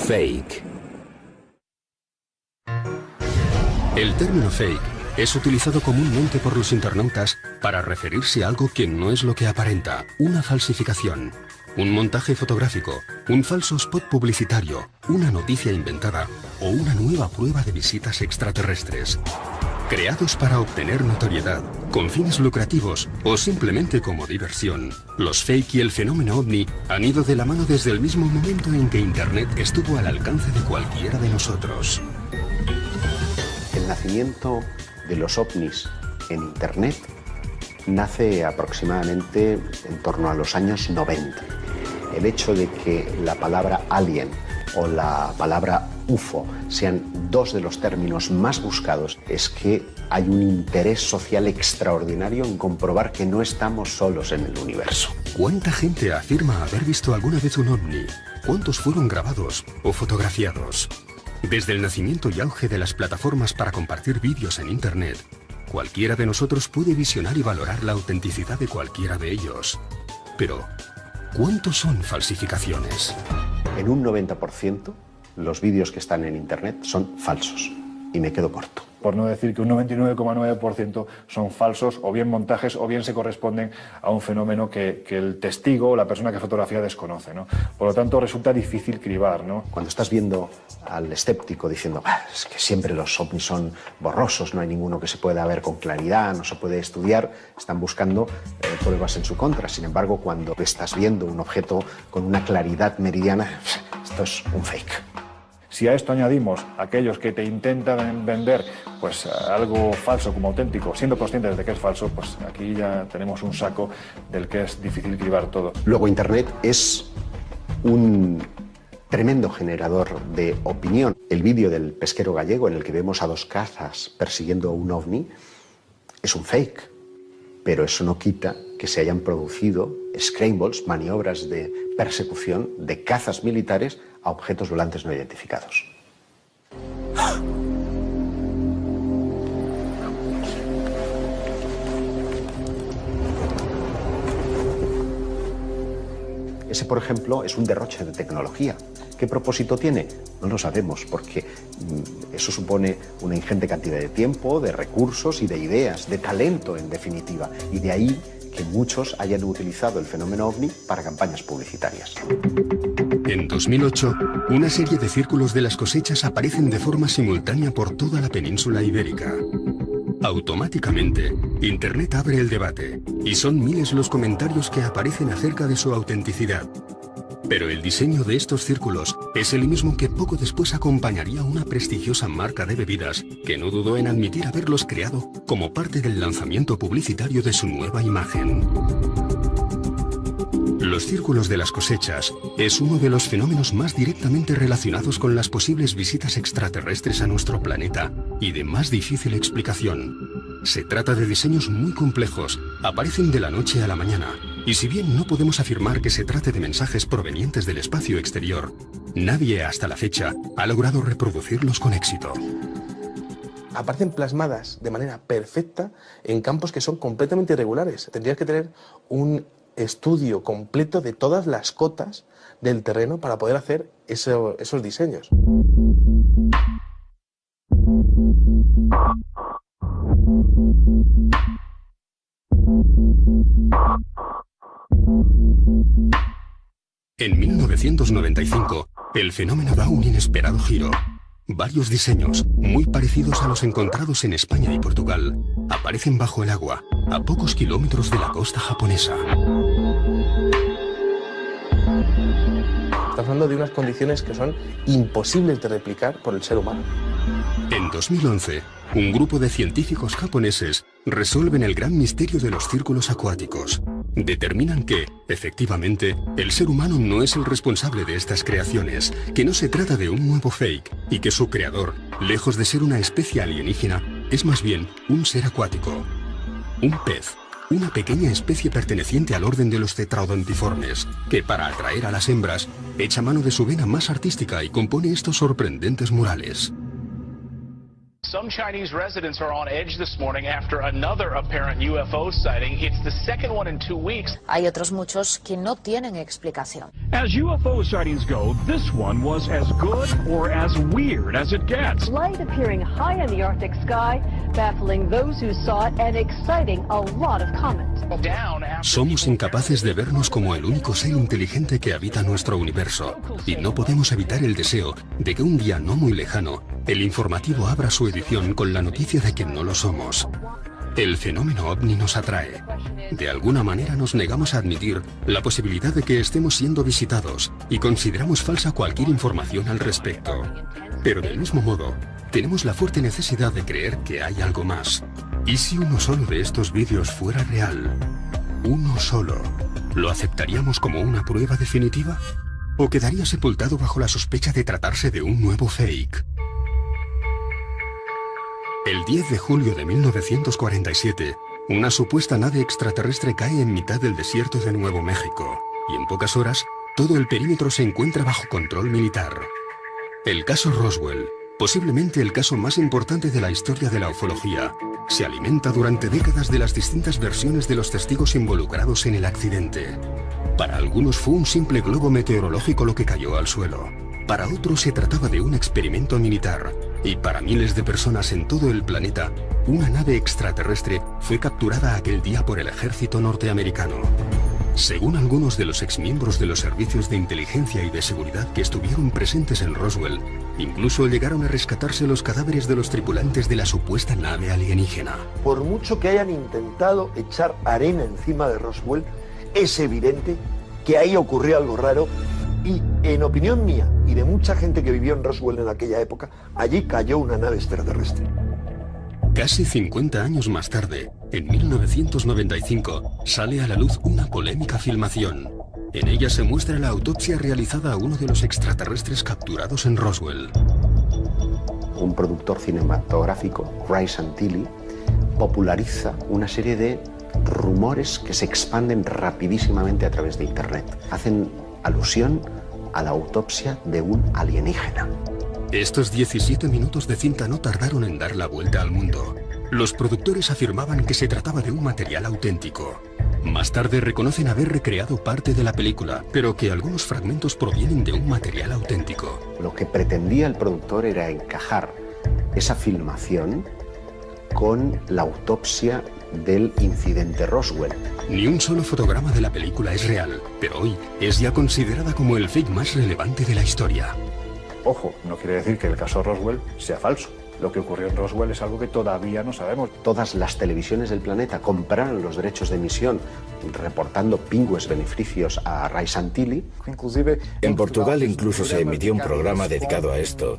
Fake. El término fake es utilizado comúnmente por los internautas para referirse a algo que no es lo que aparenta, una falsificación, un montaje fotográfico, un falso spot publicitario, una noticia inventada o una nueva prueba de visitas extraterrestres. Creados para obtener notoriedad, con fines lucrativos o simplemente como diversión, los fake y el fenómeno ovni han ido de la mano desde el mismo momento en que Internet estuvo al alcance de cualquiera de nosotros. El nacimiento de los ovnis en Internet nace aproximadamente en torno a los años 90. El hecho de que la palabra alien o la palabra UFO sean dos de los términos más buscados es que hay un interés social extraordinario en comprobar que no estamos solos en el universo. ¿Cuánta gente afirma haber visto alguna vez un ovni? ¿Cuántos fueron grabados o fotografiados? Desde el nacimiento y auge de las plataformas para compartir vídeos en Internet, cualquiera de nosotros puede visionar y valorar la autenticidad de cualquiera de ellos. Pero, ¿cuántos son falsificaciones? En un 90%, los vídeos que están en Internet son falsos. Y me quedo corto. Por no decir que un 99,9% son falsos, o bien montajes, o bien se corresponden a un fenómeno que el testigo o la persona que fotografía desconoce, ¿no? Por lo tanto, resulta difícil cribar, ¿no? Cuando estás viendo al escéptico diciendo es que siempre los ovnis son borrosos, no hay ninguno que se pueda ver con claridad, no se puede estudiar, están buscando pruebas en su contra. Sin embargo, cuando estás viendo un objeto con una claridad meridiana, esto es un fake. Si a esto añadimos aquellos que te intentan vender pues algo falso como auténtico, siendo conscientes de que es falso, pues aquí ya tenemos un saco del que es difícil cribar todo. Luego Internet es un tremendo generador de opinión. El vídeo del pesquero gallego en el que vemos a dos cazas persiguiendo un ovni es un fake, pero eso no quita que se hayan producido scrambles, maniobras de persecución de cazas militares a objetos volantes no identificados. Ese, por ejemplo, es un derroche de tecnología. ¿Qué propósito tiene? No lo sabemos, porque eso supone una ingente cantidad de tiempo, de recursos y de ideas, de talento, en definitiva. Y de ahí que muchos hayan utilizado el fenómeno ovni para campañas publicitarias. En 2008, una serie de círculos de las cosechas aparecen de forma simultánea por toda la península ibérica. Automáticamente, Internet abre el debate, y son miles los comentarios que aparecen acerca de su autenticidad. Pero el diseño de estos círculos es el mismo que poco después acompañaría a una prestigiosa marca de bebidas que no dudó en admitir haberlos creado como parte del lanzamiento publicitario de su nueva imagen. Los círculos de las cosechas es uno de los fenómenos más directamente relacionados con las posibles visitas extraterrestres a nuestro planeta y de más difícil explicación. Se trata de diseños muy complejos, aparecen de la noche a la mañana, y si bien no podemos afirmar que se trate de mensajes provenientes del espacio exterior, nadie hasta la fecha ha logrado reproducirlos con éxito. Aparecen plasmadas de manera perfecta en campos que son completamente irregulares. Tendrías que tener un estudio completo de todas las cotas del terreno para poder hacer esos diseños. En 1995, el fenómeno da un inesperado giro. Varios diseños, muy parecidos a los encontrados en España y Portugal, aparecen bajo el agua, a pocos kilómetros de la costa japonesa. Estamos hablando de unas condiciones que son imposibles de replicar por el ser humano. En 2011, un grupo de científicos japoneses resuelven el gran misterio de los círculos acuáticos. Determinan que, efectivamente, el ser humano no es el responsable de estas creaciones, que no se trata de un nuevo fake y que su creador, lejos de ser una especie alienígena, es más bien un ser acuático. Un pez, una pequeña especie perteneciente al orden de los tetraodontiformes, que para atraer a las hembras, echa mano de su vena más artística y compone estos sorprendentes murales. Some Chinese residents are on edge this morning after another apparent UFO sighting. It's the second one in 2 weeks. Hay otros muchos que no tienen explicación. As UFO sightings go, this one was as good or as weird as it gets. Light appearing high in the Arctic sky, baffling those who saw it and exciting a lot of comment. Somos incapaces de vernos como el único ser inteligente que habita nuestro universo, y no podemos evitar el deseo de que un día no muy lejano, el informativo abra su edición con la noticia de que no lo somos. El fenómeno ovni nos atrae. De alguna manera nos negamos a admitir la posibilidad de que estemos siendo visitados y consideramos falsa cualquier información al respecto. Pero del mismo modo, tenemos la fuerte necesidad de creer que hay algo más. ¿Y si uno solo de estos vídeos fuera real? ¿Uno solo? ¿Lo aceptaríamos como una prueba definitiva? ¿O quedaría sepultado bajo la sospecha de tratarse de un nuevo fake? El 10 de julio de 1947, una supuesta nave extraterrestre cae en mitad del desierto de Nuevo México, y en pocas horas, todo el perímetro se encuentra bajo control militar. El caso Roswell, posiblemente el caso más importante de la historia de la ufología, se alimenta durante décadas de las distintas versiones de los testigos involucrados en el accidente. Para algunos fue un simple globo meteorológico lo que cayó al suelo. Para otros se trataba de un experimento militar. Y para miles de personas en todo el planeta, una nave extraterrestre fue capturada aquel día por el ejército norteamericano. Según algunos de los exmiembros de los servicios de inteligencia y de seguridad que estuvieron presentes en Roswell, incluso llegaron a rescatarse los cadáveres de los tripulantes de la supuesta nave alienígena. Por mucho que hayan intentado echar arena encima de Roswell, es evidente que ahí ocurrió algo raro y, en opinión mía y de mucha gente que vivió en Roswell en aquella época, allí cayó una nave extraterrestre. Casi 50 años más tarde, en 1995, sale a la luz una polémica filmación. En ella se muestra la autopsia realizada a uno de los extraterrestres capturados en Roswell. Un productor cinematográfico, Ray Santilli, populariza una serie de rumores que se expanden rapidísimamente a través de Internet. Hacen alusión a la autopsia de un alienígena. Estos 17 minutos de cinta no tardaron en dar la vuelta al mundo. Los productores afirmaban que se trataba de un material auténtico. Más tarde reconocen haber recreado parte de la película, pero que algunos fragmentos provienen de un material auténtico. Lo que pretendía el productor era encajar esa filmación con la autopsia del incidente Roswell. Ni un solo fotograma de la película es real, pero hoy es ya considerada como el fake más relevante de la historia. Ojo, no quiere decir que el caso Roswell sea falso. Lo que ocurrió en Roswell es algo que todavía no sabemos. Todas las televisiones del planeta compraron los derechos de emisión, reportando pingües beneficios a Ray Santilli. En Portugal incluso se emitió un programa dedicado a esto,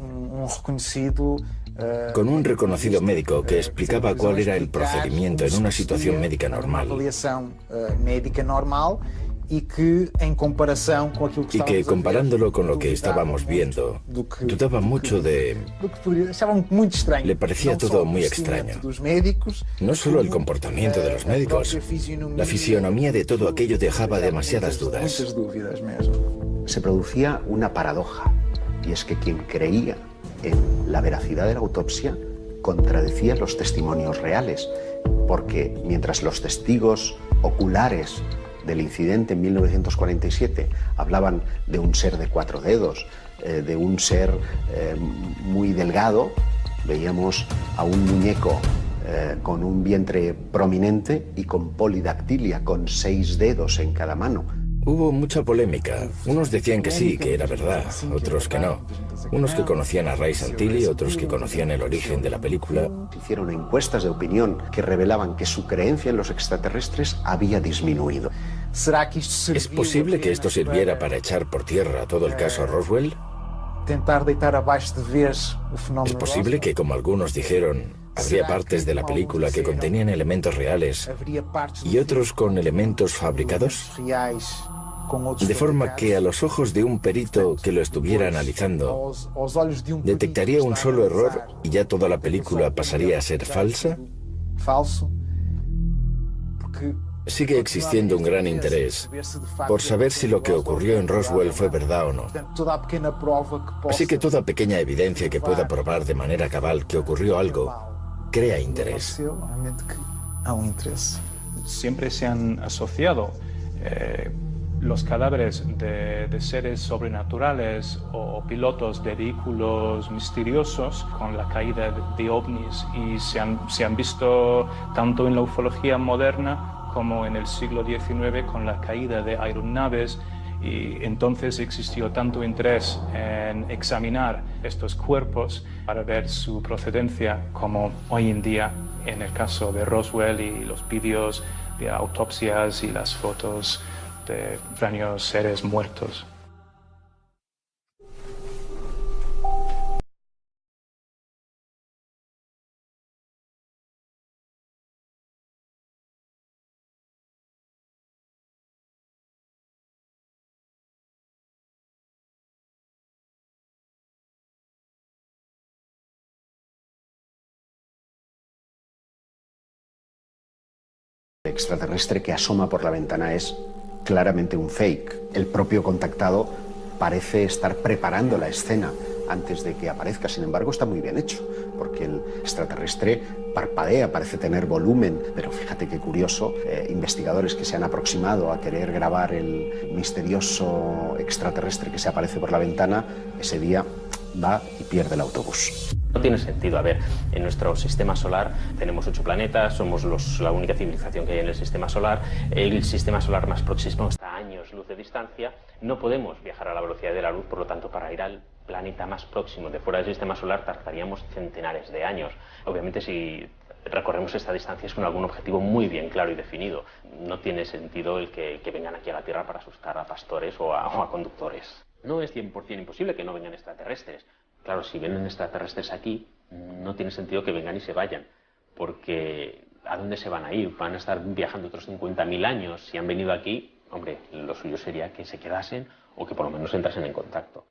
con un reconocido médico que explicaba cuál era el procedimiento en una situación médica normal. Y que comparándolo con lo que estábamos viendo, dudaba mucho de... Le parecía todo muy extraño. No solo el comportamiento de los médicos, la fisionomía de todo aquello dejaba demasiadas dudas. Se producía una paradoja, y es que quien creía en la veracidad de la autopsia contradecía los testimonios reales, porque mientras los testigos oculares del incidente en 1947 hablaban de un ser de 4 dedos, de un ser muy delgado, veíamos a un muñeco con un vientre prominente y con polidactilia, con 6 dedos en cada mano. Hubo mucha polémica. Unos decían que sí, que era verdad, otros que no. Unos que conocían a Ray Santilli, otros que conocían el origen de la película. Hicieron encuestas de opinión que revelaban que su creencia en los extraterrestres había disminuido. ¿Es posible que esto sirviera para echar por tierra todo el caso Roswell? ¿Es posible que, como algunos dijeron, habría partes de la película que contenían elementos reales y otros con elementos fabricados? De forma que a los ojos de un perito que lo estuviera analizando, detectaría un solo error y ya toda la película pasaría a ser falsa. Sigue existiendo un gran interés por saber si lo que ocurrió en Roswell fue verdad o no. Así que toda pequeña evidencia que pueda probar de manera cabal que ocurrió algo, crea interés. Siempre se han asociado los cadáveres de seres sobrenaturales o pilotos de vehículos misteriosos con la caída de ovnis, y se han visto tanto en la ufología moderna como en el siglo XIX con la caída de aeronaves, y entonces existió tanto interés en examinar estos cuerpos para ver su procedencia como hoy en día en el caso de Roswell y los vídeos de autopsias y las fotos de extraños seres muertos. El extraterrestre que asoma por la ventana es claramente un fake. El propio contactado parece estar preparando la escena antes de que aparezca. Sin embargo, está muy bien hecho, porque el extraterrestre parpadea, parece tener volumen, pero fíjate qué curioso, investigadores que se han aproximado a querer grabar el misterioso extraterrestre que se aparece por la ventana, ese día va y pierde el autobús. No tiene sentido. A ver, en nuestro sistema solar tenemos 8 planetas, somos la única civilización que hay en el sistema solar. El sistema solar más próximo está a años luz de distancia. No podemos viajar a la velocidad de la luz, por lo tanto, para ir al planeta más próximo de fuera del sistema solar tardaríamos centenares de años. Obviamente, si recorremos esta distancia es con algún objetivo muy bien claro y definido. No tiene sentido el que vengan aquí a la Tierra para asustar a pastores o a conductores. No es 100% imposible que no vengan extraterrestres. Claro, si vienen extraterrestres aquí, no tiene sentido que vengan y se vayan, porque ¿a dónde se van a ir? ¿Van a estar viajando otros 50.000 años? Si han venido aquí, hombre, lo suyo sería que se quedasen o que por lo menos entrasen en contacto.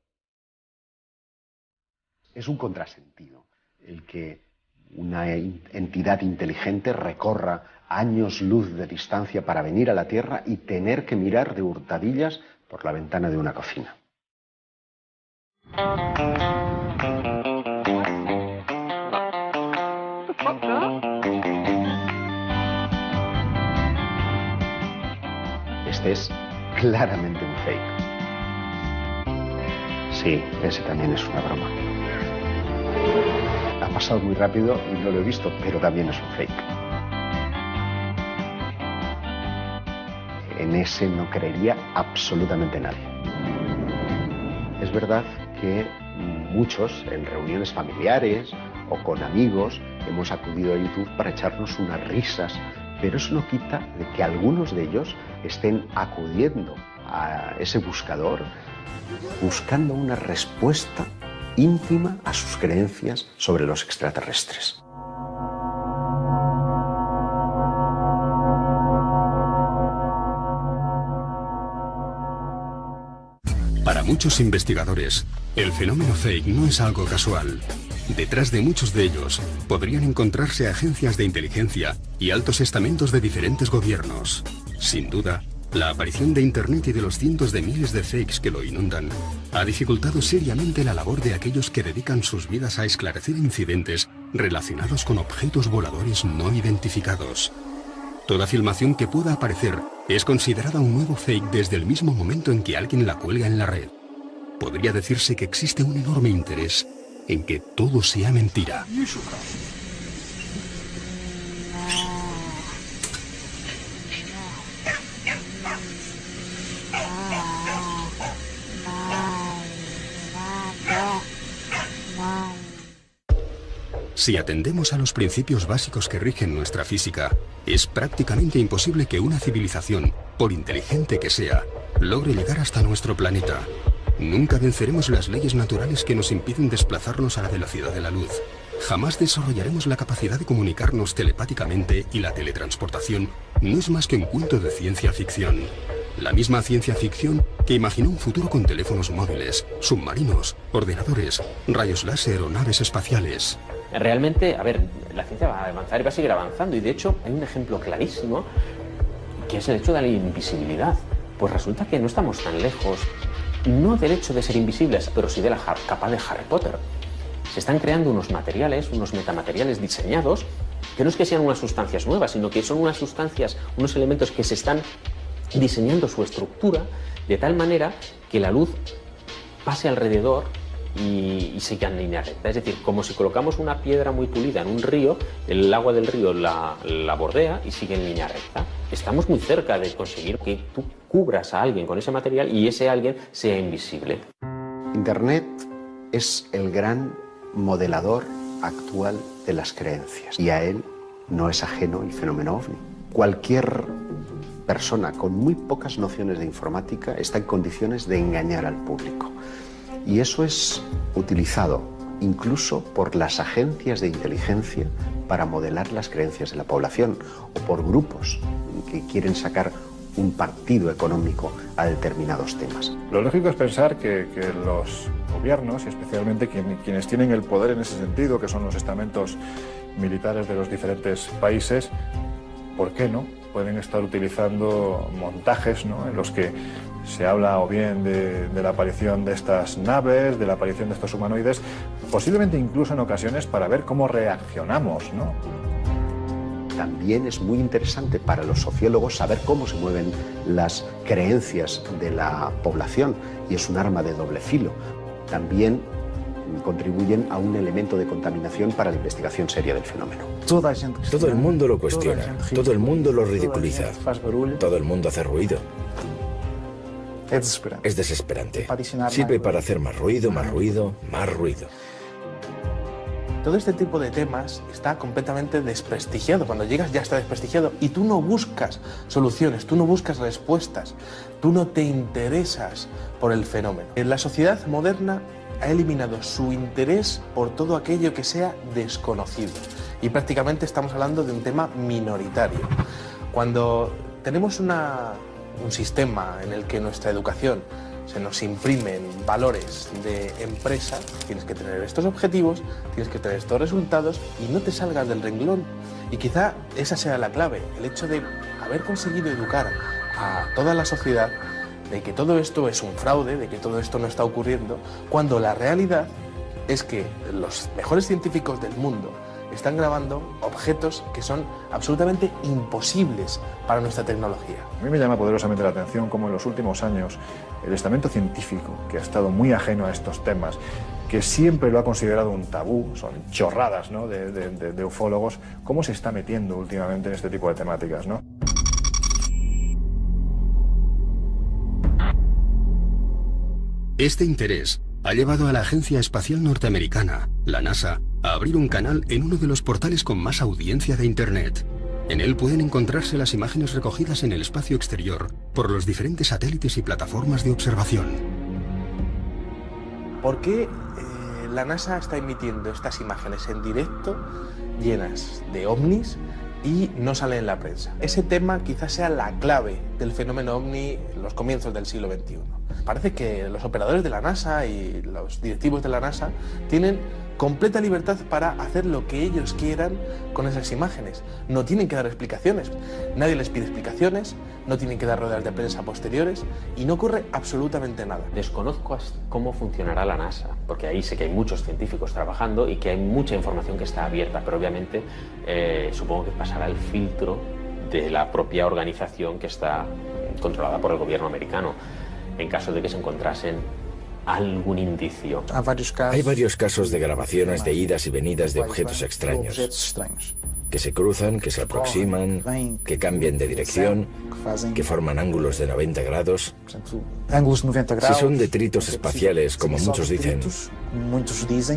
Es un contrasentido el que una entidad inteligente recorra años luz de distancia para venir a la Tierra y tener que mirar de hurtadillas por la ventana de una cocina. Este es claramente un fake. Sí, ese también es una broma. Ha pasado muy rápido y no lo he visto, pero también es un fake. En ese no creería absolutamente nadie. Es verdad que muchos, en reuniones familiares o con amigos, hemos acudido a YouTube para echarnos unas risas, pero eso no quita de que algunos de ellos estén acudiendo a ese buscador buscando una respuesta íntima a sus creencias sobre los extraterrestres. Para muchos investigadores, el fenómeno fake no es algo casual. Detrás de muchos de ellos podrían encontrarse agencias de inteligencia y altos estamentos de diferentes gobiernos. Sin duda, la aparición de Internet y de los cientos de miles de fakes que lo inundan ha dificultado seriamente la labor de aquellos que dedican sus vidas a esclarecer incidentes relacionados con objetos voladores no identificados. Toda filmación que pueda aparecer es considerada un nuevo fake desde el mismo momento en que alguien la cuelga en la red. Podría decirse que existe un enorme interés en que todo sea mentira. Si atendemos a los principios básicos que rigen nuestra física, es prácticamente imposible que una civilización, por inteligente que sea, logre llegar hasta nuestro planeta. Nunca venceremos las leyes naturales que nos impiden desplazarnos a la velocidad de la luz. Jamás desarrollaremos la capacidad de comunicarnos telepáticamente, y la teletransportación no es más que un cuento de ciencia ficción. La misma ciencia ficción que imaginó un futuro con teléfonos móviles, submarinos, ordenadores, rayos láser o naves espaciales. Realmente, a ver, la ciencia va a avanzar y va a seguir avanzando, y de hecho hay un ejemplo clarísimo que es el hecho de la invisibilidad. Pues resulta que no estamos tan lejos, no del hecho de ser invisibles, pero sí de la capa de Harry Potter. Se están creando unos materiales, unos metamateriales diseñados, que no es que sean unas sustancias nuevas, sino que son unas sustancias, unos elementos que se están diseñando su estructura de tal manera que la luz pase alrededor y siga en línea recta. Es decir, como si colocamos una piedra muy pulida en un río, el agua del río la bordea y sigue en línea recta. Estamos muy cerca de conseguir que tú cubras a alguien con ese material y ese alguien sea invisible. Internet es el gran modelador actual de las creencias y a él no es ajeno el fenómeno OVNI. Cualquier persona con muy pocas nociones de informática está en condiciones de engañar al público. Y eso es utilizado incluso por las agencias de inteligencia para modelar las creencias de la población o por grupos que quieren sacar un partido económico a determinados temas. Lo lógico es pensar que los gobiernos, y especialmente quienes tienen el poder en ese sentido, que son los estamentos militares de los diferentes países, ¿por qué no? Pueden estar utilizando montajes, ¿no?, en los que se habla o bien de la aparición de estas naves, de la aparición de estos humanoides, posiblemente incluso en ocasiones para ver cómo reaccionamos, ¿no? También es muy interesante para los sociólogos saber cómo se mueven las creencias de la población y es un arma de doble filo. También contribuyen a un elemento de contaminación para la investigación seria del fenómeno. Todo el mundo lo cuestiona, todo el mundo lo ridiculiza, todo el mundo hace ruido. Es desesperante. Sirve para hacer más ruido, más ruido, más ruido. Todo este tipo de temas está completamente desprestigiado. Cuando llegas ya está desprestigiado y tú no buscas soluciones, tú no buscas respuestas, tú no te interesas por el fenómeno. La sociedad moderna ha eliminado su interés por todo aquello que sea desconocido y prácticamente estamos hablando de un tema minoritario. Cuando tenemos un sistema en el que nuestra educación se nos imprimen valores de empresa, tienes que tener estos objetivos, tienes que tener estos resultados y no te salgas del renglón. Y quizá esa sea la clave, el hecho de haber conseguido educar a toda la sociedad de que todo esto es un fraude, de que todo esto no está ocurriendo, cuando la realidad es que los mejores científicos del mundo están grabando objetos que son absolutamente imposibles para nuestra tecnología. A mí me llama poderosamente la atención cómo en los últimos años el estamento científico, que ha estado muy ajeno a estos temas, que siempre lo ha considerado un tabú, son chorradas, ¿no?, de ufólogos, cómo se está metiendo últimamente en este tipo de temáticas, ¿no? Este interés ha llevado a la Agencia Espacial Norteamericana, la NASA, a abrir un canal en uno de los portales con más audiencia de Internet. En él pueden encontrarse las imágenes recogidas en el espacio exterior por los diferentes satélites y plataformas de observación. ¿Por qué la NASA está emitiendo estas imágenes en directo llenas de ovnis y no sale en la prensa? Ese tema quizás sea la clave del fenómeno ovni en los comienzos del siglo XXI. Parece que los operadores de la NASA y los directivos de la NASA tienen completa libertad para hacer lo que ellos quieran con esas imágenes. No tienen que dar explicaciones. Nadie les pide explicaciones, no tienen que dar ruedas de prensa posteriores y no ocurre absolutamente nada. Desconozco cómo funcionará la NASA, porque ahí sé que hay muchos científicos trabajando y que hay mucha información que está abierta, pero obviamente supongo que pasará el filtro de la propia organización que está controlada por el gobierno americano, en caso de que se encontrasen algún indicio. Hay varios casos de grabaciones de idas y venidas de objetos extraños, que se cruzan, que se aproximan, que cambian de dirección, que forman ángulos de 90 grados. Si son detritos espaciales, como muchos dicen,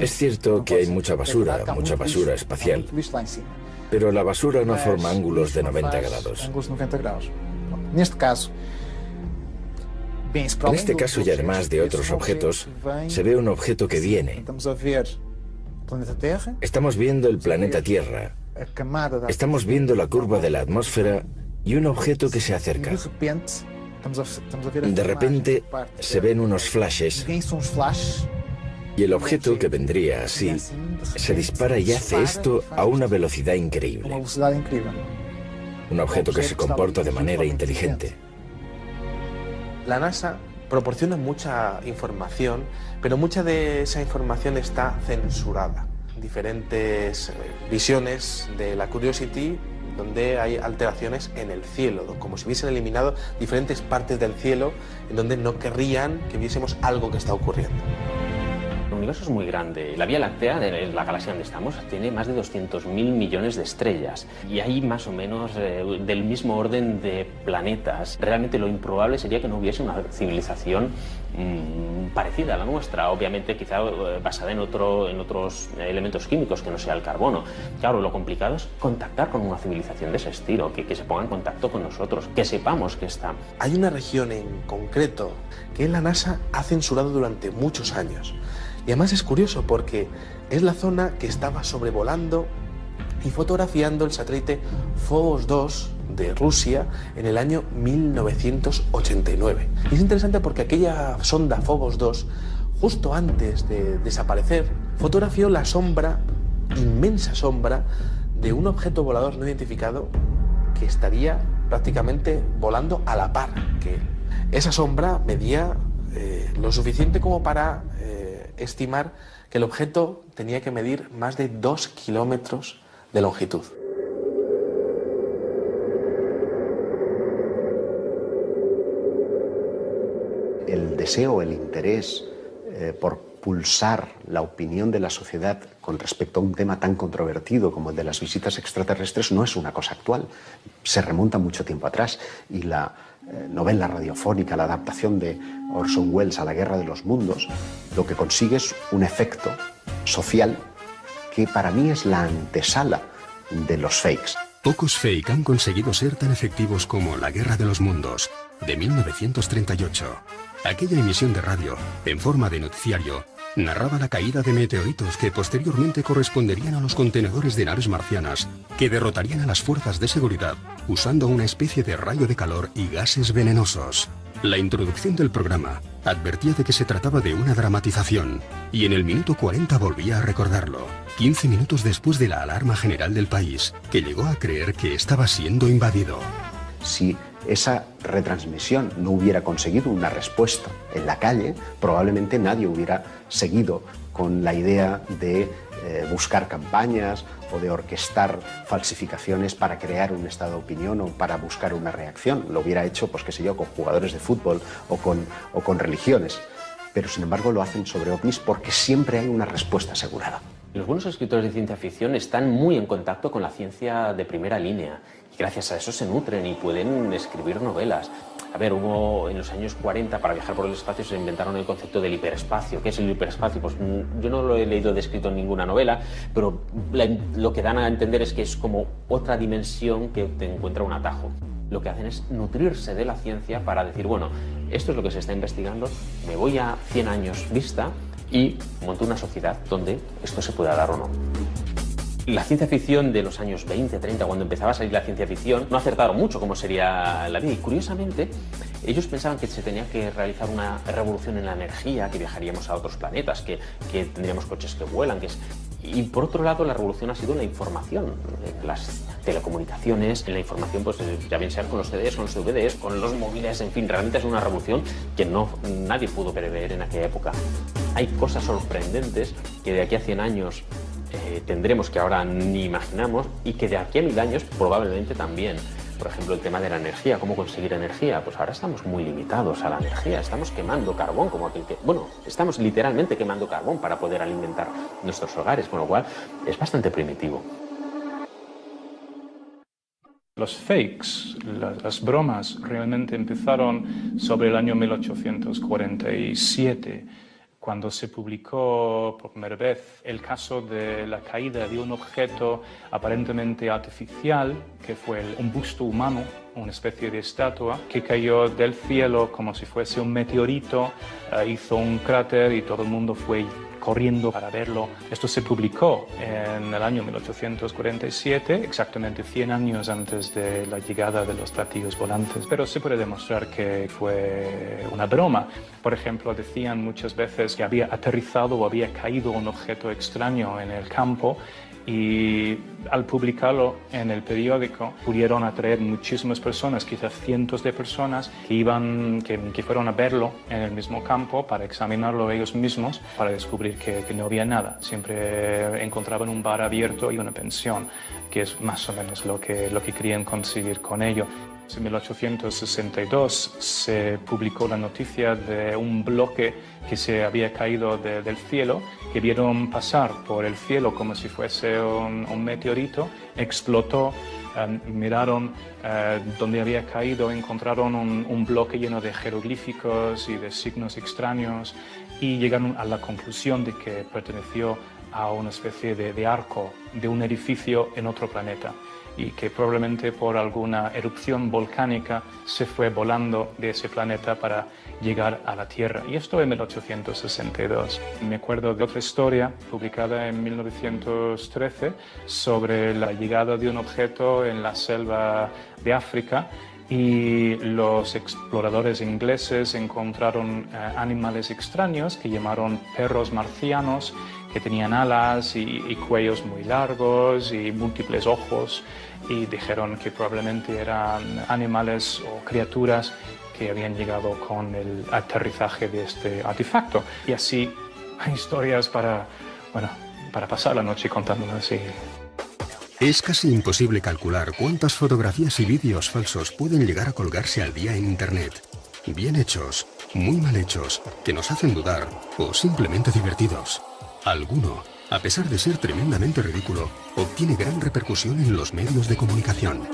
es cierto que hay mucha basura espacial, pero la basura no forma ángulos de 90 grados. En este caso, y además de otros objetos, se ve un objeto que viene. Estamos viendo el planeta Tierra, estamos viendo la curva de la atmósfera y un objeto que se acerca. De repente se ven unos flashes y el objeto, que vendría así, se dispara y hace esto a una velocidad increíble. un objeto que se comporta de manera inteligente. La NASA proporciona mucha información, pero mucha de esa información está censurada. Diferentes visiones de la Curiosity donde hay alteraciones en el cielo, como si hubiesen eliminado diferentes partes del cielo en donde no querrían que viésemos algo que está ocurriendo. El universo es muy grande. La Vía Láctea, la galaxia donde estamos, tiene más de 200.000 millones de estrellas. Y hay más o menos del mismo orden de planetas. Realmente lo improbable sería que no hubiese una civilización parecida a la nuestra. Obviamente quizá basada en otros elementos químicos que no sea el carbono. Claro, lo complicado es contactar con una civilización de ese estilo, que se ponga en contacto con nosotros, que sepamos que está. Hay una región en concreto que la NASA ha censurado durante muchos años. Y además es curioso porque es la zona que estaba sobrevolando y fotografiando el satélite Phobos 2 de Rusia en el año 1989. Y es interesante porque aquella sonda Phobos 2, justo antes de desaparecer, fotografió la sombra, inmensa sombra, de un objeto volador no identificado que estaría prácticamente volando a la par que él. Esa sombra medía lo suficiente como para estimar que el objeto tenía que medir más de 2 kilómetros de longitud. El deseo, el interés por pulsar la opinión de la sociedad con respecto a un tema tan controvertido como el de las visitas extraterrestres no es una cosa actual. Se remonta mucho tiempo atrás y la novela radiofónica, la adaptación de Orson Welles a La Guerra de los Mundos, lo que consigue es un efecto social que para mí es la antesala de los fakes. Pocos fake han conseguido ser tan efectivos como La Guerra de los Mundos, de 1938. Aquella emisión de radio, en forma de noticiario, narraba la caída de meteoritos que posteriormente corresponderían a los contenedores de naves marcianas, que derrotarían a las fuerzas de seguridad usando una especie de rayo de calor y gases venenosos. La introducción del programa advertía de que se trataba de una dramatización, y en el minuto 40 volvía a recordarlo, 15 minutos después de la alarma general del país, que llegó a creer que estaba siendo invadido. Si esa retransmisión no hubiera conseguido una respuesta en la calle, probablemente nadie hubiera seguido con la idea de buscar campañas o de orquestar falsificaciones para crear un estado de opinión o para buscar una reacción. Lo hubiera hecho, pues qué sé yo, con jugadores de fútbol o con religiones. Pero sin embargo lo hacen sobre ovnis porque siempre hay una respuesta asegurada. Los buenos escritores de ciencia ficción están muy en contacto con la ciencia de primera línea y gracias a eso se nutren y pueden escribir novelas. A ver, hubo en los años 40, para viajar por el espacio, se inventaron el concepto del hiperespacio. ¿Qué es el hiperespacio? Pues yo no lo he leído descrito en ninguna novela, pero lo que dan a entender es que es como otra dimensión que te encuentra un atajo. Lo que hacen es nutrirse de la ciencia para decir, bueno, esto es lo que se está investigando, me voy a 100 años vista y monto una sociedad donde esto se pueda dar o no. La ciencia ficción de los años 20, 30, cuando empezaba a salir la ciencia ficción, no acertaron mucho cómo sería la vida. Y curiosamente, ellos pensaban que se tenía que realizar una revolución en la energía, que viajaríamos a otros planetas, que tendríamos coches que vuelan. Y por otro lado, la revolución ha sido en la información, en las telecomunicaciones, en la información, pues ya bien sea con los CDs, con los DVDs, con los móviles, en fin, realmente es una revolución que nadie pudo prever en aquella época. Hay cosas sorprendentes que de aquí a 100 años tendremos que ahora ni imaginamos y que de aquí a 1000 años probablemente también. Por ejemplo, el tema de la energía, cómo conseguir energía. Pues ahora estamos muy limitados a la energía, estamos quemando carbón como aquel que... Bueno, estamos literalmente quemando carbón para poder alimentar nuestros hogares, con lo cual es bastante primitivo. Los fakes, las bromas, realmente empezaron sobre el año 1847, cuando se publicó por primera vez el caso de la caída de un objeto aparentemente artificial, que fue un busto humano, una especie de estatua, que cayó del cielo como si fuese un meteorito, hizo un cráter y todo el mundo fue corriendo para verlo. Esto se publicó en el año 1847, exactamente 100 años antes de la llegada de los platillos volantes, pero se puede demostrar que fue una broma. Por ejemplo, decían muchas veces que había aterrizado o había caído un objeto extraño en el campo Y al publicarlo en el periódico pudieron atraer muchísimas personas, quizás cientos de personas que fueron a verlo en el mismo campo para examinarlo ellos mismos, para descubrir que no había nada. Siempre encontraban un bar abierto y una pensión, que es más o menos lo que querían conseguir con ello. En 1862 se publicó la noticia de un bloque que se había caído del cielo, que vieron pasar por el cielo como si fuese un meteorito, explotó, miraron donde había caído, encontraron un bloque lleno de jeroglíficos y de signos extraños y llegaron a la conclusión de que perteneció a una especie de arco de un edificio en otro planeta, y que probablemente por alguna erupción volcánica se fue volando de ese planeta para llegar a la Tierra. Y esto en 1862. Me acuerdo de otra historia publicada en 1913 sobre la llegada de un objeto en la selva de África, y los exploradores ingleses encontraron animales extraños que llamaron perros marcianos, que tenían alas y cuellos muy largos y múltiples ojos, y dijeron que probablemente eran animales o criaturas que habían llegado con el aterrizaje de este artefacto. Y así hay historias para pasar la noche contándolas así. Es casi imposible calcular cuántas fotografías y vídeos falsos pueden llegar a colgarse al día en Internet. Bien hechos, muy mal hechos, que nos hacen dudar o simplemente divertidos. Alguno, a pesar de ser tremendamente ridículo, obtiene gran repercusión en los medios de comunicación.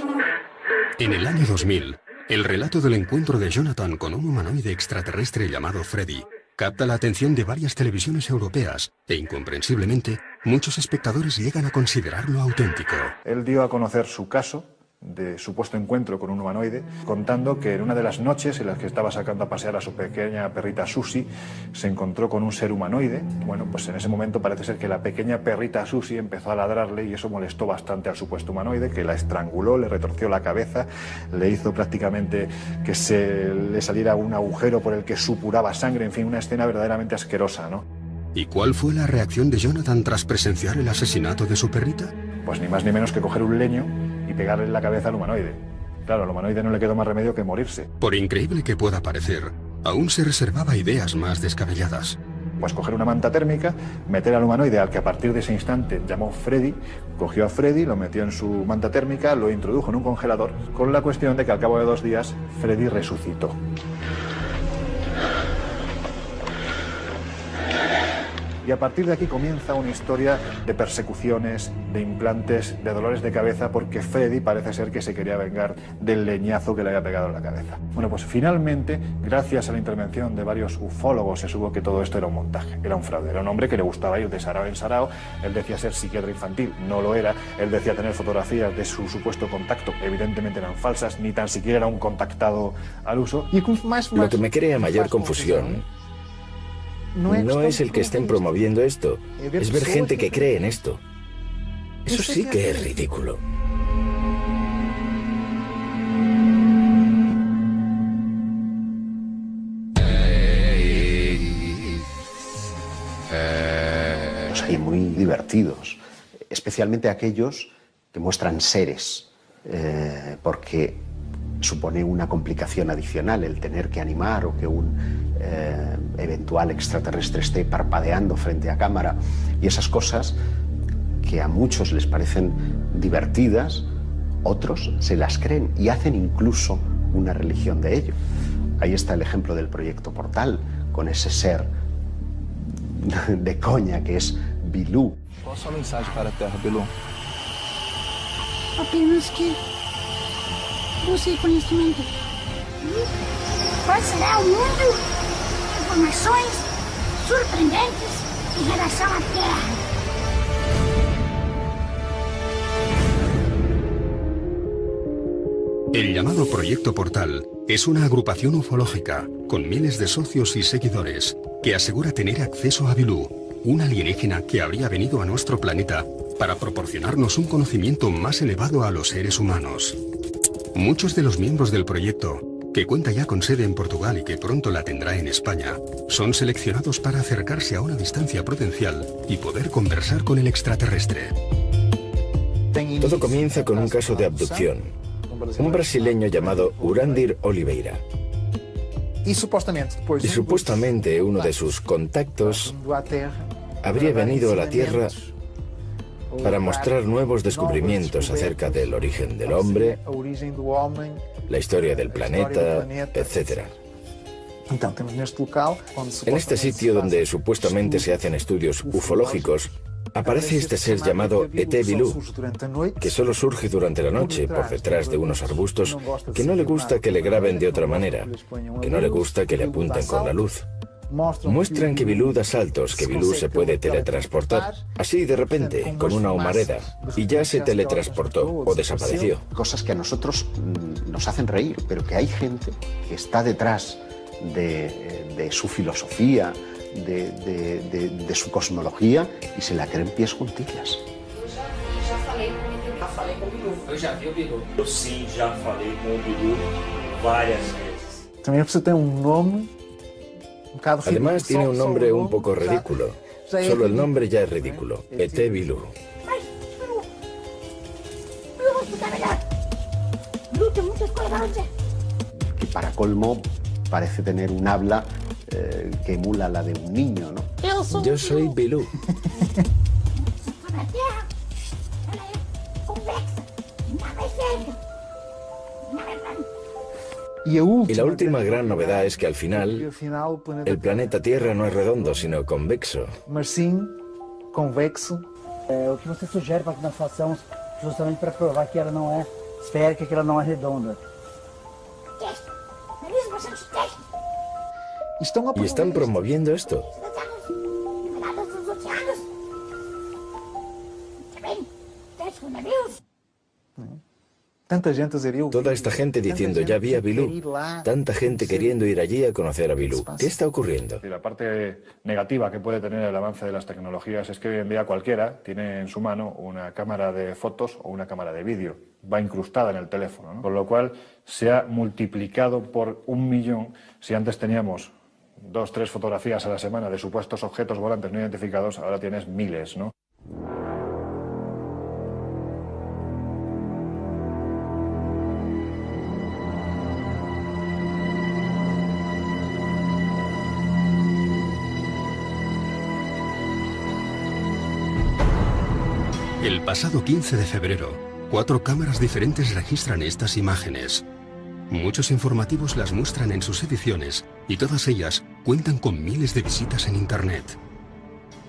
En el año 2000, el relato del encuentro de Jonathan con un humanoide extraterrestre llamado Freddy capta la atención de varias televisiones europeas e, incomprensiblemente, muchos espectadores llegan a considerarlo auténtico. Él dio a conocer su caso de supuesto encuentro con un humanoide, contando que en una de las noches en las que estaba sacando a pasear a su pequeña perrita Susie, se encontró con un ser humanoide. Bueno, pues en ese momento parece ser que la pequeña perrita Susie empezó a ladrarle y eso molestó bastante al supuesto humanoide, que la estranguló, le retorció la cabeza, le hizo prácticamente que se le saliera un agujero por el que supuraba sangre, en fin, una escena verdaderamente asquerosa, ¿no? ¿Y cuál fue la reacción de Jonathan tras presenciar el asesinato de su perrita? Pues ni más ni menos que coger un leño y pegarle en la cabeza al humanoide. Claro, al humanoide no le quedó más remedio que morirse. Por increíble que pueda parecer, aún se reservaba ideas más descabelladas. Pues coger una manta térmica, meter al humanoide al que a partir de ese instante llamó Freddy, cogió a Freddy, lo metió en su manta térmica, lo introdujo en un congelador, con la cuestión de que al cabo de 2 días Freddy resucitó. Y a partir de aquí comienza una historia de persecuciones, de implantes, de dolores de cabeza, porque Freddy parece ser que se quería vengar del leñazo que le había pegado en la cabeza. Bueno, pues finalmente, gracias a la intervención de varios ufólogos, se supo que todo esto era un montaje, era un fraude. Era un hombre que le gustaba ir de sarao en sarao. Él decía ser psiquiatra infantil, no lo era. Él decía tener fotografías de su supuesto contacto, evidentemente eran falsas, ni tan siquiera era un contactado al uso. Lo que me crea mayor confusión no es el que estén promoviendo esto, es ver gente que cree en esto. Eso sí que es ridículo. Los hay muy divertidos, especialmente aquellos que muestran seres, porque supone una complicación adicional el tener que animar o que un eventual extraterrestre esté parpadeando frente a cámara, y esas cosas que a muchos les parecen divertidas, otros se las creen y hacen incluso una religión de ello. Ahí está el ejemplo del proyecto Portal, con ese ser de coña que es Bilú. Qual a sua mensagem para a Terra, Bilú? Apenas que busque conhecimento. Qual será o mundo? Informações surpreendentes em relação à Terra. El llamado Proyecto Portal es una agrupación ufológica con miles de socios y seguidores que asegura tener acceso a Bilú, un alienígena que habría venido a nuestro planeta para proporcionarnos un conocimiento más elevado a los seres humanos. Muchos de los miembros del proyecto, que cuenta ya con sede en Portugal y que pronto la tendrá en España, son seleccionados para acercarse a una distancia prudencial y poder conversar con el extraterrestre. Todo comienza con un caso de abducción. Un brasileño llamado Urandir Oliveira. Y supuestamente uno de sus contactos habría venido a la Tierra para mostrar nuevos descubrimientos acerca del origen del hombre, la historia del planeta, etc. En este sitio donde supuestamente se hacen estudios ufológicos, aparece este ser llamado ET Bilú, que solo surge durante la noche por detrás de unos arbustos, que no le gusta que le graben de otra manera, que no le gusta que le apunten con la luz. Muestran que Bilú da saltos, que Bilú se puede teletransportar, así de repente, con una humareda, y ya se teletransportó o desapareció. Cosas que a nosotros nos hacen reír, pero que hay gente que está detrás de su filosofía, de su cosmología, y se la creen pies juntillas. Já falei com o Bilu. Eu já vi o Bilu. Eu sim, já falei com o Bilu várias vezes. Também precisa ter nome. Además tiene un nombre un poco ridículo. Solo el nombre ya es ridículo. ET Bilú. Que para colmo parece tener un habla que emula la de un niño, ¿no? Yo soy Bilú. Y la última gran novedad es que al final el planeta Tierra no es redondo, sino convexo. Mas sim, convexo. O que você sugere para que nós façamos justamente para provar que ela não é esférica, que ela não é redonda? Y están promoviendo esto. Toda esta gente diciendo ya vi a Bilú, tanta gente queriendo ir allí a conocer a Bilú. ¿Qué está ocurriendo? La parte negativa que puede tener el avance de las tecnologías es que hoy en día cualquiera tiene en su mano una cámara de fotos o una cámara de vídeo. Va incrustada en el teléfono, ¿no? Con lo cual se ha multiplicado por 1 millón. Si antes teníamos 2 o 3 fotografías a la semana de supuestos objetos volantes no identificados, ahora tienes miles, ¿no? El pasado 15 de febrero, 4 cámaras diferentes registran estas imágenes. Muchos informativos las muestran en sus ediciones y todas ellas cuentan con miles de visitas en Internet.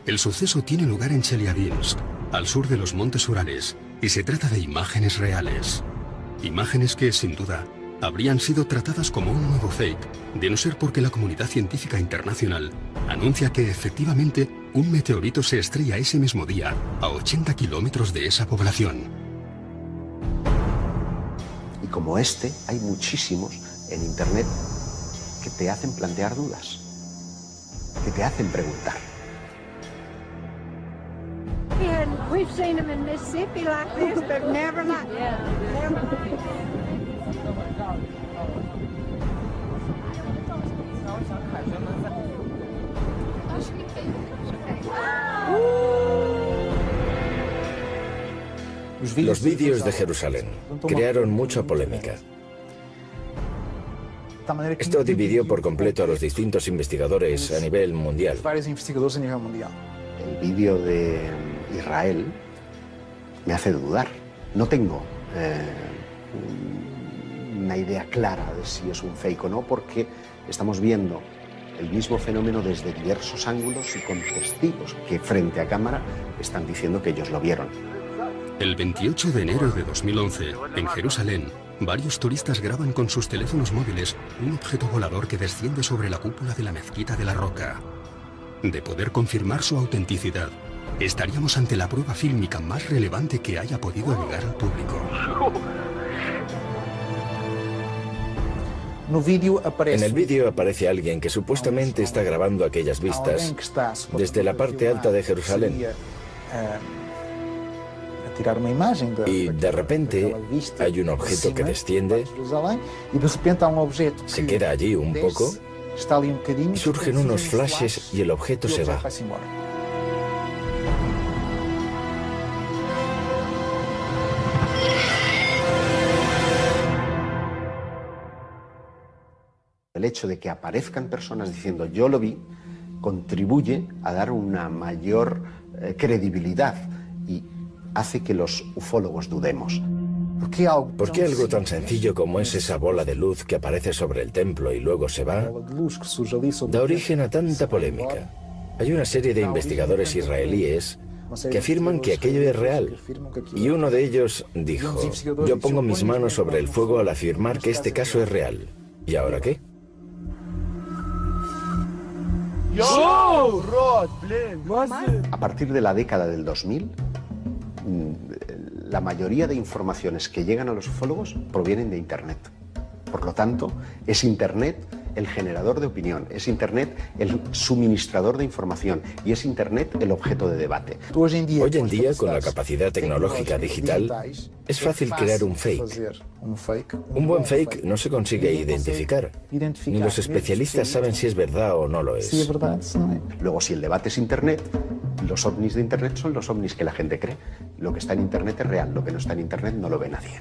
El suceso tiene lugar en Chelyabinsk, al sur de los Montes Urales, y se trata de imágenes reales. Imágenes que, sin duda, habrían sido tratadas como un nuevo fake, de no ser porque la comunidad científica internacional anuncia que efectivamente un meteorito se estrella ese mismo día a 80 kilómetros de esa población. Y como este, hay muchísimos en Internet que te hacen plantear dudas, que te hacen preguntar. And we've seen them in Mississippi like this, but never like Los vídeos de Jerusalén crearon mucha polémica. Esto dividió por completo a los distintos investigadores a nivel mundial. El vídeo de Israel me hace dudar. No tengo una idea clara de si es un fake o no, porque estamos viendo el mismo fenómeno desde diversos ángulos y con testigos que frente a cámara están diciendo que ellos lo vieron. El 28 de enero de 2011, en Jerusalén, varios turistas graban con sus teléfonos móviles un objeto volador que desciende sobre la cúpula de la Mezquita de la Roca. De poder confirmar su autenticidad, estaríamos ante la prueba fílmica más relevante que haya podido llegar al público. En el vídeo aparece alguien que supuestamente está grabando aquellas vistas desde la parte alta de Jerusalén. Y de repente hay un objeto que desciende, se queda allí un poco, y surgen unos flashes y el objeto se va. El hecho de que aparezcan personas diciendo yo lo vi contribuye a dar una mayor credibilidad y hace que los ufólogos dudemos. ¿Por qué algo tan sencillo como es esa bola de luz que aparece sobre el templo y luego se va, da origen a tanta polémica? Hay una serie de investigadores israelíes que afirman que aquello es real. Y uno de ellos dijo, yo pongo mis manos sobre el fuego al afirmar que este caso es real. ¿Y ahora qué? A partir de la década del 2000, la mayoría de informaciones que llegan a los ufólogos provienen de Internet. Por lo tanto, es Internet el generador de opinión, es Internet el suministrador de información y es Internet el objeto de debate. Hoy en día, con la capacidad tecnológica digital, es fácil crear un fake. Un buen fake no se consigue identificar. Ni los especialistas saben si es verdad o no lo es. Luego, si el debate es Internet, los ovnis de Internet son los ovnis que la gente cree. Lo que está en Internet es real, lo que no está en Internet no lo ve nadie.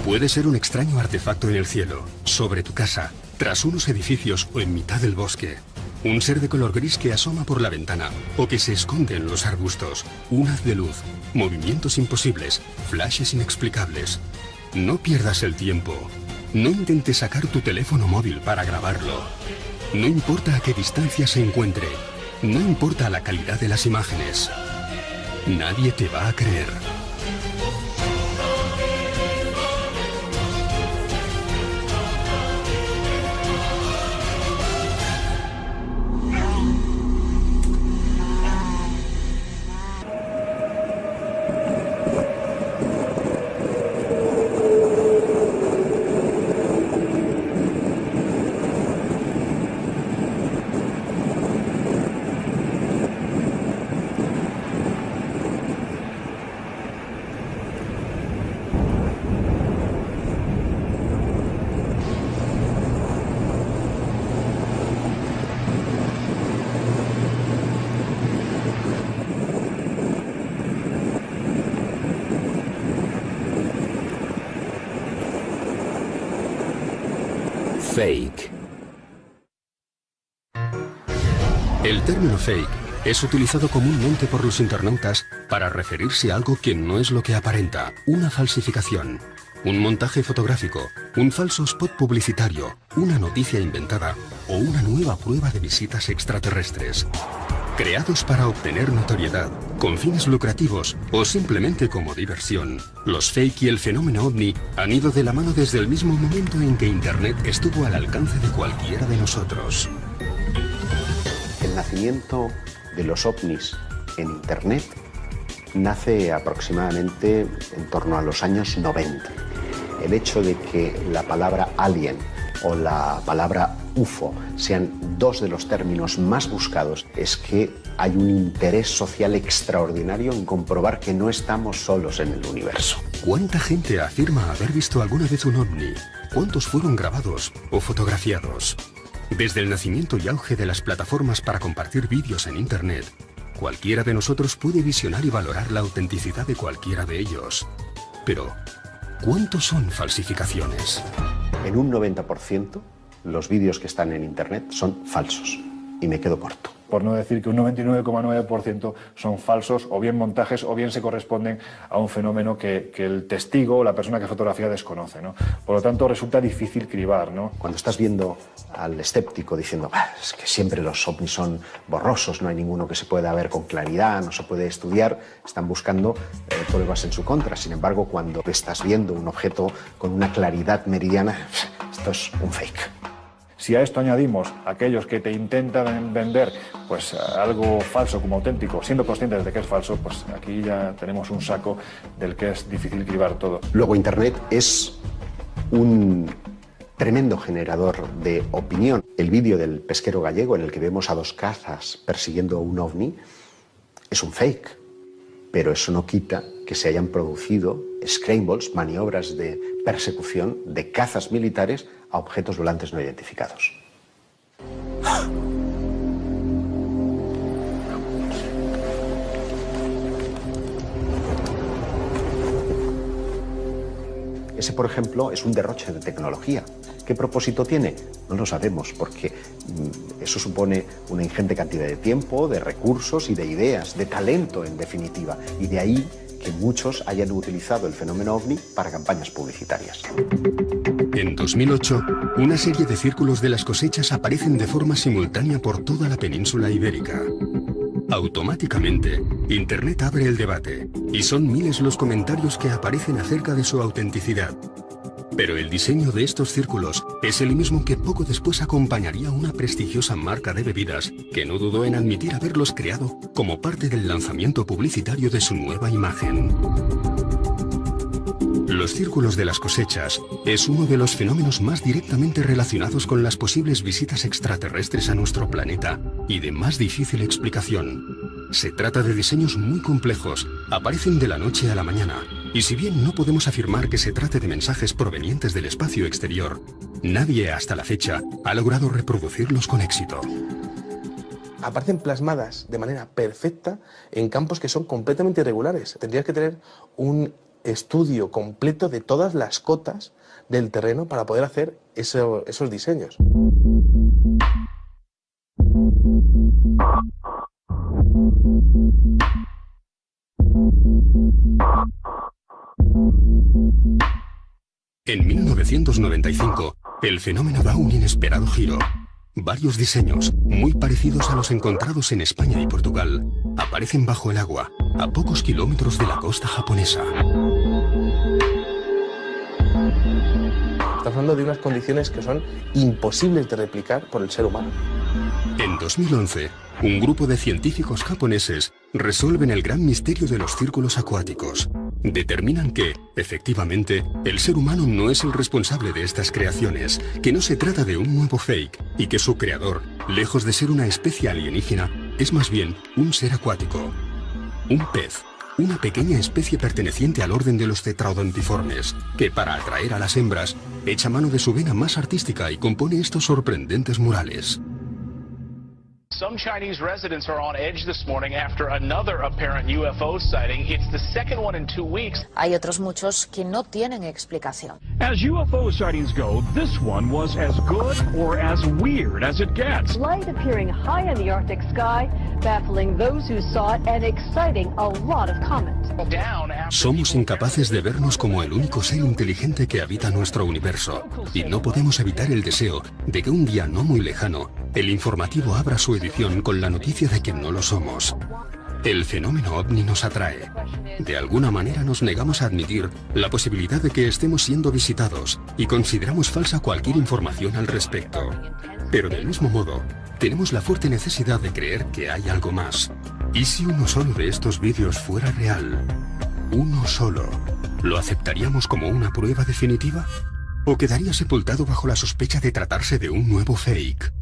Puede ser un extraño artefacto en el cielo, sobre tu casa, tras unos edificios o en mitad del bosque. Un ser de color gris que asoma por la ventana o que se esconde en los arbustos. Un haz de luz, movimientos imposibles, flashes inexplicables. No pierdas el tiempo. No intentes sacar tu teléfono móvil para grabarlo. No importa a qué distancia se encuentre. No importa la calidad de las imágenes. Nadie te va a creer. Fake. El término fake es utilizado comúnmente por los internautas para referirse a algo que no es lo que aparenta, una falsificación, un montaje fotográfico, un falso spot publicitario, una noticia inventada o una nueva prueba de visitas extraterrestres. Creados para obtener notoriedad, con fines lucrativos o simplemente como diversión, los fake y el fenómeno ovni han ido de la mano desde el mismo momento en que Internet estuvo al alcance de cualquiera de nosotros. El nacimiento de los ovnis en Internet nace aproximadamente en torno a los años 90. El hecho de que la palabra alien o la palabra UFO sean dos de los términos más buscados es que hay un interés social extraordinario en comprobar que no estamos solos en el universo. ¿Cuánta gente afirma haber visto alguna vez un ovni? ¿Cuántos fueron grabados o fotografiados? Desde el nacimiento y auge de las plataformas para compartir vídeos en Internet, cualquiera de nosotros puede visionar y valorar la autenticidad de cualquiera de ellos. Pero, ¿cuántos son falsificaciones? En un 90%, los vídeos que están en Internet son falsos. Y me quedo corto. Por no decir que un 99,9% son falsos, o bien montajes, o bien se corresponden a un fenómeno que el testigo o la persona que fotografía desconoce, ¿no? Por lo tanto, resulta difícil cribar, ¿no? Cuando estás viendo al escéptico diciendo es que siempre los ovnis son borrosos, no hay ninguno que se pueda ver con claridad, no se puede estudiar, están buscando pruebas en su contra. Sin embargo, cuando estás viendo un objeto con una claridad meridiana, esto es un fake. Si a esto añadimos aquellos que te intentan vender pues algo falso como auténtico, siendo conscientes de que es falso, pues aquí ya tenemos un saco del que es difícil cribar todo. Luego Internet es un tremendo generador de opinión. El vídeo del pesquero gallego en el que vemos a dos cazas persiguiendo un ovni es un fake, pero eso no quita que se hayan producido scrambles, maniobras de persecución de cazas militares a objetos volantes no identificados. Ese, por ejemplo, es un derroche de tecnología. ¿Qué propósito tiene? No lo sabemos, porque eso supone una ingente cantidad de tiempo, de recursos y de ideas, de talento, en definitiva. Y de ahí que muchos hayan utilizado el fenómeno OVNI para campañas publicitarias. En 2008, una serie de círculos de las cosechas aparecen de forma simultánea por toda la península ibérica. Automáticamente, Internet abre el debate, y son miles los comentarios que aparecen acerca de su autenticidad. Pero el diseño de estos círculos es el mismo que poco después acompañaría a una prestigiosa marca de bebidas que no dudó en admitir haberlos creado como parte del lanzamiento publicitario de su nueva imagen. Los círculos de las cosechas es uno de los fenómenos más directamente relacionados con las posibles visitas extraterrestres a nuestro planeta y de más difícil explicación. Se trata de diseños muy complejos, aparecen de la noche a la mañana, y si bien no podemos afirmar que se trate de mensajes provenientes del espacio exterior, nadie hasta la fecha ha logrado reproducirlos con éxito. Aparecen plasmadas de manera perfecta en campos que son completamente irregulares. Tendrías que tener un estudio completo de todas las cotas del terreno para poder hacer esos diseños. En 1995, el fenómeno da un inesperado giro. Varios diseños, muy parecidos a los encontrados en España y Portugal, aparecen bajo el agua, a pocos kilómetros de la costa japonesa. Estamos hablando de unas condiciones que son imposibles de replicar por el ser humano. En 2011, un grupo de científicos japoneses resuelven el gran misterio de los círculos acuáticos. Determinan que, efectivamente, el ser humano no es el responsable de estas creaciones, que no se trata de un nuevo fake y que su creador, lejos de ser una especie alienígena, es más bien un ser acuático. Un pez, una pequeña especie perteneciente al orden de los tetraodontiformes, que para atraer a las hembras, echa mano de su vena más artística y compone estos sorprendentes murales. Some Chinese residents are on edge this morning after another apparent UFO sighting. It's the second one in 2 weeks. Hay otros muchos que no tienen explicación. As UFO sightings go, this one was as good or as weird as it gets. Light appearing high in the Arctic sky, baffling those who saw it and exciting a lot of comment. Somos incapaces de vernos como el único ser inteligente que habita nuestro universo, y no podemos evitar el deseo de que un día no muy lejano, el informativo abra su edición con la noticia de que no lo somos. El fenómeno OVNI nos atrae. De alguna manera nos negamos a admitir la posibilidad de que estemos siendo visitados y consideramos falsa cualquier información al respecto. Pero del mismo modo, tenemos la fuerte necesidad de creer que hay algo más. ¿Y si uno solo de estos vídeos fuera real? ¿Uno solo? ¿Lo aceptaríamos como una prueba definitiva? ¿O quedaría sepultado bajo la sospecha de tratarse de un nuevo fake?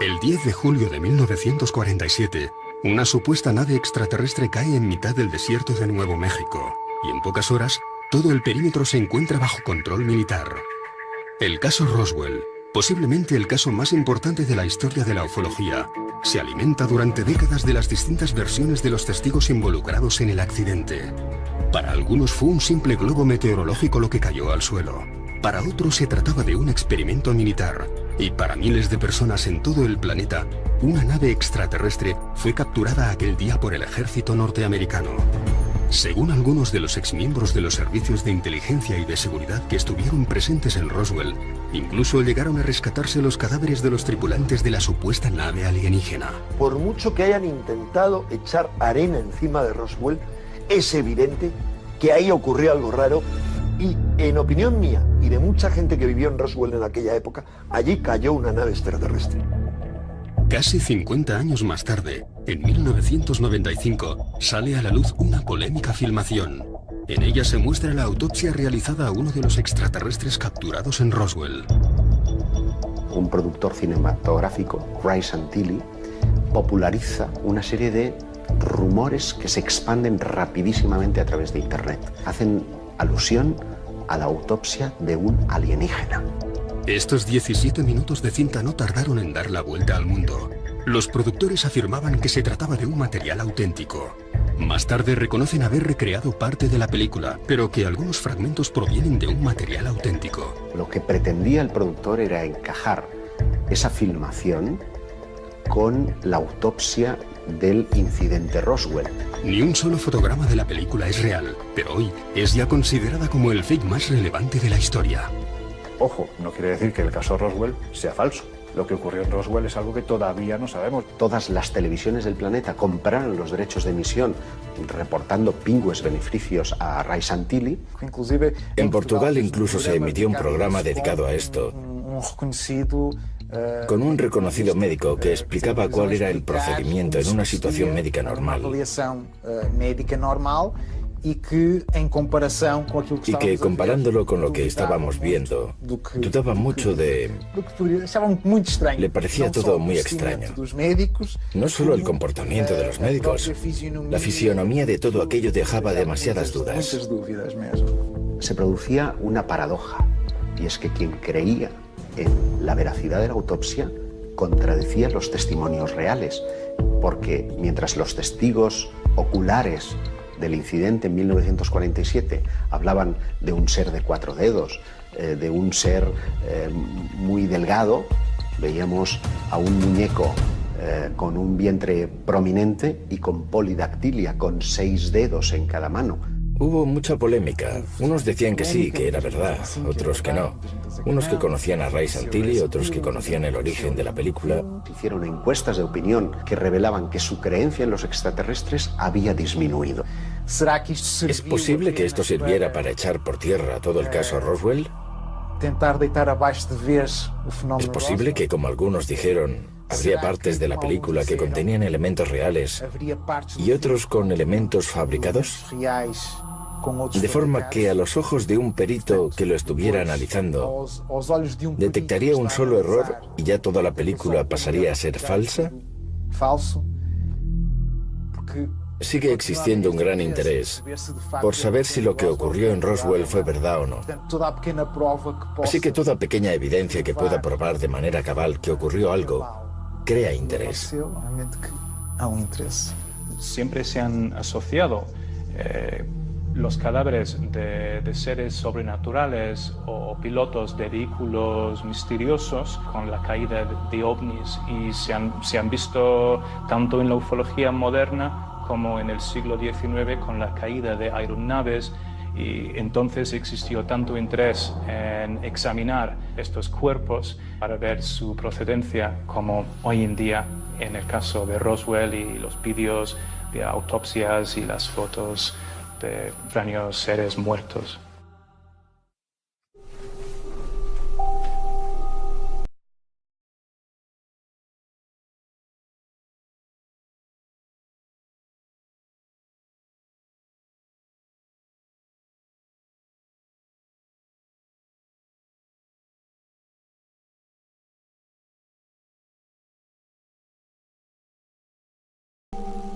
El 10 de julio de 1947, una supuesta nave extraterrestre cae en mitad del desierto de Nuevo México, y en pocas horas, todo el perímetro se encuentra bajo control militar. El caso Roswell, posiblemente el caso más importante de la historia de la ufología, se alimenta durante décadas de las distintas versiones de los testigos involucrados en el accidente. Para algunos fue un simple globo meteorológico lo que cayó al suelo. Para otros se trataba de un experimento militar. Y para miles de personas en todo el planeta, una nave extraterrestre fue capturada aquel día por el ejército norteamericano. Según algunos de los exmiembros de los servicios de inteligencia y de seguridad que estuvieron presentes en Roswell, incluso llegaron a rescatarse los cadáveres de los tripulantes de la supuesta nave alienígena. Por mucho que hayan intentado echar arena encima de Roswell, es evidente que ahí ocurrió algo raro y, en opinión mía y de mucha gente que vivió en Roswell en aquella época, allí cayó una nave extraterrestre. Casi 50 años más tarde, en 1995, sale a la luz una polémica filmación. En ella se muestra la autopsia realizada a uno de los extraterrestres capturados en Roswell. Un productor cinematográfico, Ray Santilli, populariza una serie de rumores que se expanden rapidísimamente a través de Internet. Hacen alusión a la autopsia de un alienígena. Estos 17 minutos de cinta no tardaron en dar la vuelta al mundo. Los productores afirmaban que se trataba de un material auténtico. Más tarde reconocen haber recreado parte de la película, pero que algunos fragmentos provienen de un material auténtico. Lo que pretendía el productor era encajar esa filmación con la autopsia del incidente Roswell. Ni un solo fotograma de la película es real, pero hoy es ya considerada como el fake más relevante de la historia. Ojo, no quiere decir que el caso Roswell sea falso. Lo que ocurrió en Roswell es algo que todavía no sabemos. Todas las televisiones del planeta compraron los derechos de emisión, reportando pingües beneficios a Ray Santilli. En Portugal incluso se emitió un programa dedicado a esto, con un reconocido médico que explicaba cuál era el procedimiento en una situación médica normal. Y que comparándolo con lo que estábamos viendo, dudaba mucho de... Le parecía todo muy extraño. No solo el comportamiento de los médicos, la fisionomía de todo aquello dejaba demasiadas dudas. Se producía una paradoja, y es que quien creía en la veracidad de la autopsia contradecía los testimonios reales, porque mientras los testigos oculares del incidente en 1947 hablaban de un ser de 4 dedos, de un ser muy delgado, veíamos a un muñeco con un vientre prominente y con polidactilia, con 6 dedos en cada mano. Hubo mucha polémica. Unos decían que sí, que era verdad, otros que no. Unos que conocían a Ray Santilli, otros que conocían el origen de la película. Hicieron encuestas de opinión que revelaban que su creencia en los extraterrestres había disminuido. ¿Es posible que esto sirviera para echar por tierra todo el caso Roswell? ¿Es posible que, como algunos dijeron, habría partes de la película que contenían elementos reales y otros con elementos fabricados? De forma que a los ojos de un perito que lo estuviera analizando, detectaría un solo error y ya toda la película pasaría a ser falsa. Sigue existiendo un gran interés por saber si lo que ocurrió en Roswell fue verdad o no. Así que toda pequeña evidencia que pueda probar de manera cabal que ocurrió algo, crea interés. Siempre se han asociado los cadáveres de seres sobrenaturales o pilotos de vehículos misteriosos con la caída de ovnis, y se han visto tanto en la ufología moderna como en el siglo XIX con la caída de aeronaves, y entonces existió tanto interés en examinar estos cuerpos para ver su procedencia como hoy en día en el caso de Roswell y los vídeos de autopsias y las fotos de extraños seres muertos.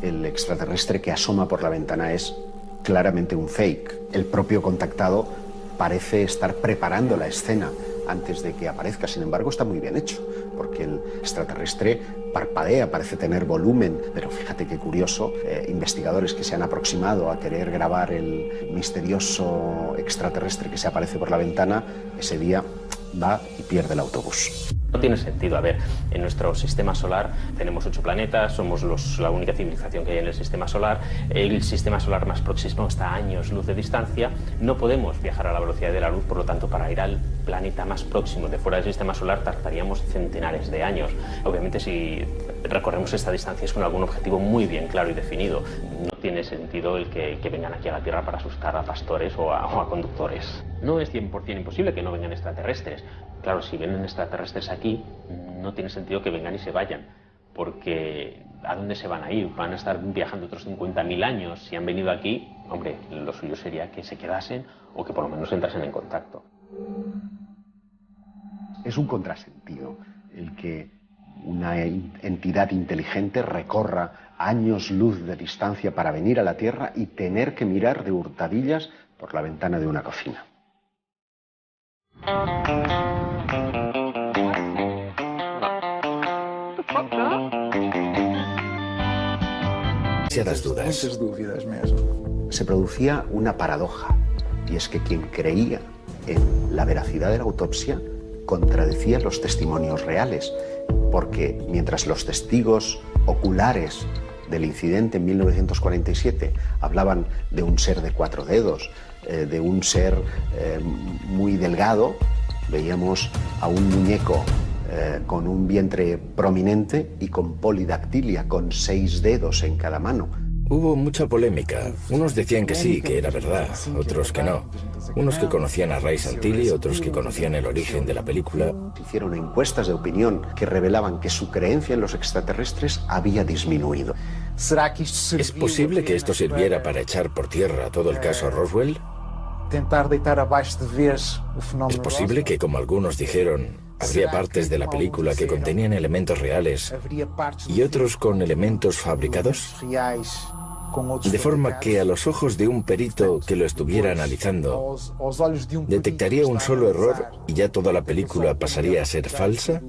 El extraterrestre que asoma por la ventana es claramente un fake. El propio contactado parece estar preparando la escena antes de que aparezca. Sin embargo, está muy bien hecho, porque el extraterrestre parpadea, parece tener volumen. Pero fíjate qué curioso, investigadores que se han aproximado a querer grabar el misterioso extraterrestre que se aparece por la ventana, ese día va y pierde el autobús. No tiene sentido. A ver, en nuestro sistema solar tenemos 8 planetas, somos la única civilización que hay en el sistema solar. El sistema solar más próximo está a años luz de distancia. No podemos viajar a la velocidad de la luz, por lo tanto, para ir al planeta más próximo de fuera del sistema solar tardaríamos centenares de años. Obviamente, si recorremos esta distancia es con algún objetivo muy bien claro y definido. No tiene sentido el que vengan aquí a la Tierra para asustar a pastores o a conductores. No es 100% imposible que no vengan extraterrestres. Claro, si vienen extraterrestres aquí, no tiene sentido que vengan y se vayan, porque ¿a dónde se van a ir? Van a estar viajando otros 50.000 años. Si han venido aquí, hombre, lo suyo sería que se quedasen o que por lo menos entrasen en contacto. Es un contrasentido el que una entidad inteligente recorra años luz de distancia para venir a la Tierra y tener que mirar de hurtadillas por la ventana de una cocina. demasiadas dudas. Se producía una paradoja, y es que quien creía en la veracidad de la autopsia contradecía los testimonios reales, porque mientras los testigos oculares del incidente en 1947 hablaban de un ser de 4 dedos, de un ser muy delgado, veíamos a un muñeco con un vientre prominente y con polidactilia, con 6 dedos en cada mano. Hubo mucha polémica. Unos decían que sí, que era verdad, otros que no. Unos que conocían a Ray Santilli, otros que conocían el origen de la película. Hicieron encuestas de opinión que revelaban que su creencia en los extraterrestres había disminuido. ¿Es posible que esto sirviera para echar por tierra todo el caso Roswell? ¿Es posible que, como algunos dijeron, habría partes de la película que contenían elementos reales y otros con elementos fabricados? De forma que a los ojos de un perito que lo estuviera analizando, detectaría un solo error y ya toda la película pasaría a ser falsa.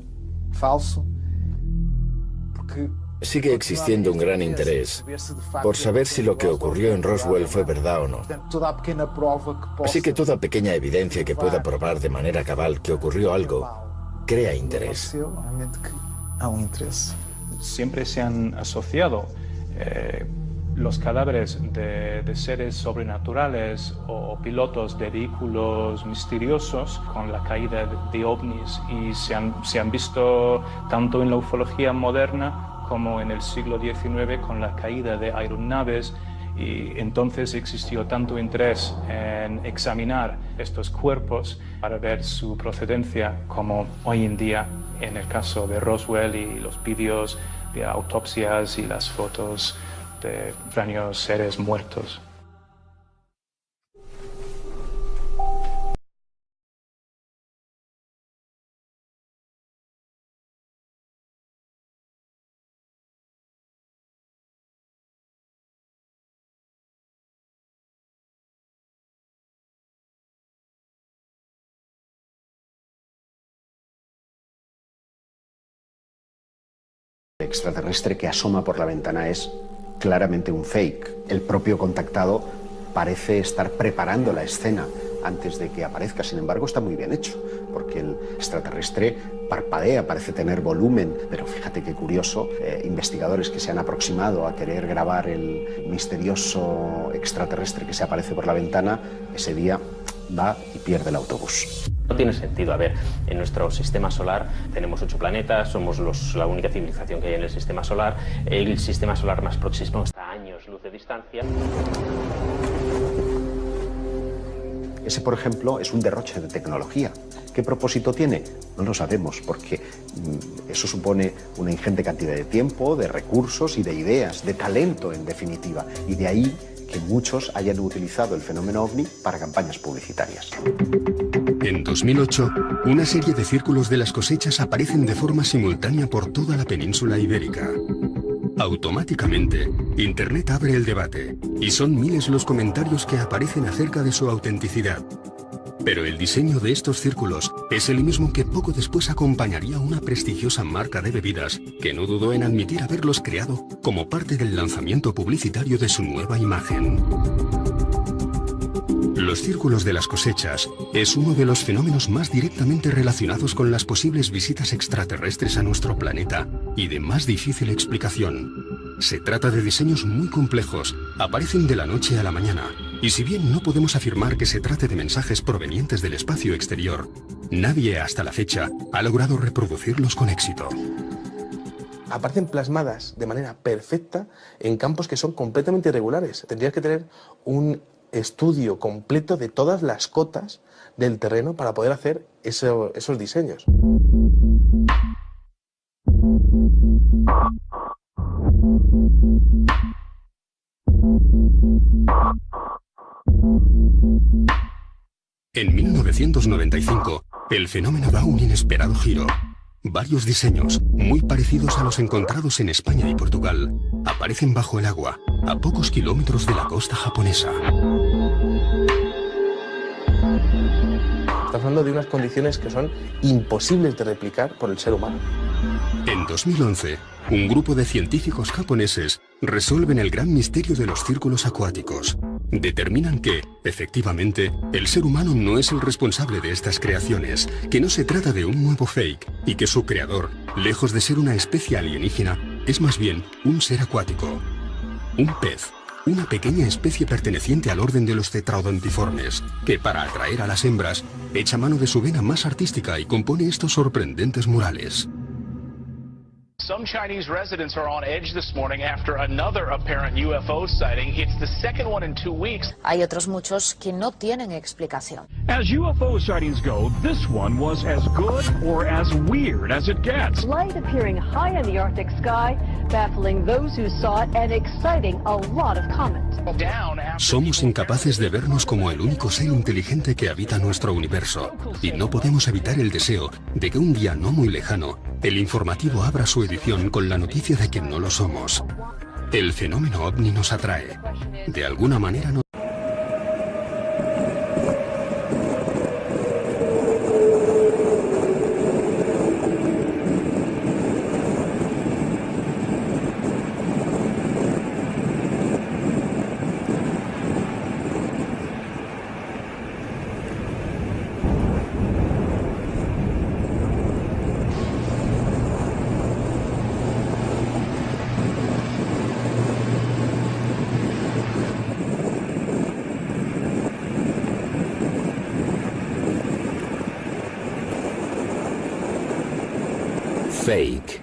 Sigue existiendo un gran interés por saber si lo que ocurrió en Roswell fue verdad o no. Así que toda pequeña evidencia que pueda probar de manera cabal que ocurrió algo crea interés. Siempre se han asociado los cadáveres de seres sobrenaturales o pilotos de vehículos misteriosos con la caída de ovnis, y se han visto tanto en la ufología moderna como en el siglo XIX con la caída de aeronaves, y entonces existió tanto interés en examinar estos cuerpos para ver su procedencia como hoy en día en el caso de Roswell y los vídeos de autopsias y las fotos de extraños seres muertos. El extraterrestre que asoma por la ventana es claramente un fake. El propio contactado parece estar preparando la escena antes de que aparezca. Sin embargo, está muy bien hecho, porque el extraterrestre parpadea, parece tener volumen, pero fíjate qué curioso, investigadores que se han aproximado a querer grabar el misterioso extraterrestre que se aparece por la ventana, ese día va y pierde el autobús. No tiene sentido. A ver, en nuestro sistema solar tenemos 8 planetas, somos la única civilización que hay en el sistema solar. El sistema solar más próximo está a años luz de distancia. Ese, por ejemplo, es un derroche de tecnología. ¿Qué propósito tiene? No lo sabemos, porque eso supone una ingente cantidad de tiempo, de recursos y de ideas, de talento, en definitiva. Y de ahí que muchos hayan utilizado el fenómeno OVNI para campañas publicitarias. En 2008, una serie de círculos de las cosechas aparecen de forma simultánea por toda la península ibérica. Automáticamente, Internet abre el debate, y son miles los comentarios que aparecen acerca de su autenticidad. Pero el diseño de estos círculos es el mismo que poco después acompañaría una prestigiosa marca de bebidas que no dudó en admitir haberlos creado como parte del lanzamiento publicitario de su nueva imagen. Los círculos de las cosechas es uno de los fenómenos más directamente relacionados con las posibles visitas extraterrestres a nuestro planeta y de más difícil explicación. Se trata de diseños muy complejos, aparecen de la noche a la mañana, y si bien no podemos afirmar que se trate de mensajes provenientes del espacio exterior, nadie hasta la fecha ha logrado reproducirlos con éxito. Aparecen plasmadas de manera perfecta en campos que son completamente irregulares. Tendrías que tener un estudio completo de todas las cotas del terreno para poder hacer esos diseños. En 1995, el fenómeno da un inesperado giro. Varios diseños, muy parecidos a los encontrados en España y Portugal, aparecen bajo el agua, a pocos kilómetros de la costa japonesa. Estamos hablando de unas condiciones que son imposibles de replicar por el ser humano. En 2011, un grupo de científicos japoneses resuelven el gran misterio de los círculos acuáticos. Determinan que, efectivamente, el ser humano no es el responsable de estas creaciones, que no se trata de un nuevo fake y que su creador, lejos de ser una especie alienígena, es más bien un ser acuático. Un pez, una pequeña especie perteneciente al orden de los tetraodontiformes, que para atraer a las hembras, echa mano de su vena más artística y compone estos sorprendentes murales. Some Chinese residents are on edge this morning after another apparent UFO sighting. It's the second one in 2 weeks. Hay otros muchos que no tienen explicación. As UFO sightings go, this one was as good or as weird as it gets. Light appearing high in the Arctic sky, baffling those who saw it and exciting a lot of comment. Somos incapaces de vernos como el único ser inteligente que habita nuestro universo, y no podemos evitar el deseo de que un día no muy lejano, el informativo abra su edición con la noticia de que no lo somos. El fenómeno ovni nos atrae. De alguna manera nos... Fake.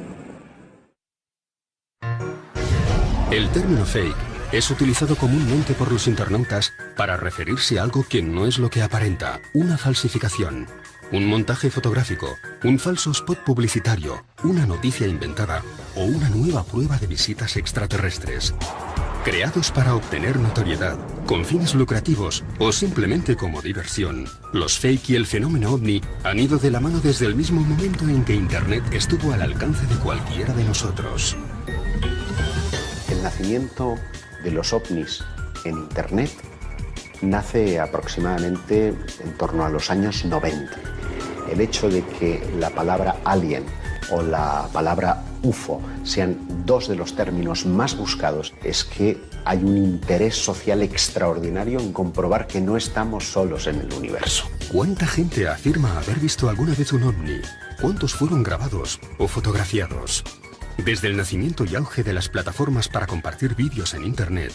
El término fake es utilizado comúnmente por los internautas para referirse a algo que no es lo que aparenta, una falsificación, un montaje fotográfico, un falso spot publicitario, una noticia inventada o una nueva prueba de visitas extraterrestres. Creados para obtener notoriedad, con fines lucrativos o simplemente como diversión, los fake y el fenómeno ovni han ido de la mano desde el mismo momento en que Internet estuvo al alcance de cualquiera de nosotros. El nacimiento de los ovnis en Internet nace aproximadamente en torno a los años 90. El hecho de que la palabra alien o la palabra UFO sean dos de los términos más buscados es que hay un interés social extraordinario en comprobar que no estamos solos en el universo. ¿Cuánta gente afirma haber visto alguna vez un ovni? ¿Cuántos fueron grabados o fotografiados? Desde el nacimiento y auge de las plataformas para compartir vídeos en Internet,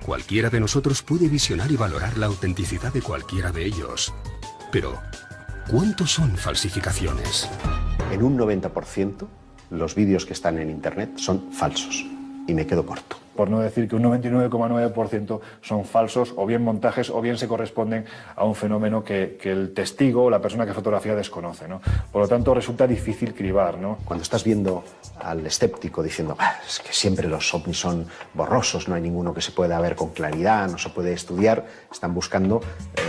cualquiera de nosotros puede visionar y valorar la autenticidad de cualquiera de ellos. Pero, ¿cuántos son falsificaciones? En un 90%, los vídeos que están en Internet son falsos. Y me quedo corto. Por no decir que un 99,9% son falsos, o bien montajes, o bien se corresponden a un fenómeno que el testigo o la persona que fotografía desconoce, ¿no? Por lo tanto, resulta difícil cribar, ¿no? Cuando estás viendo al escéptico diciendo es que siempre los ovnis son borrosos, no hay ninguno que se pueda ver con claridad, no se puede estudiar, están buscando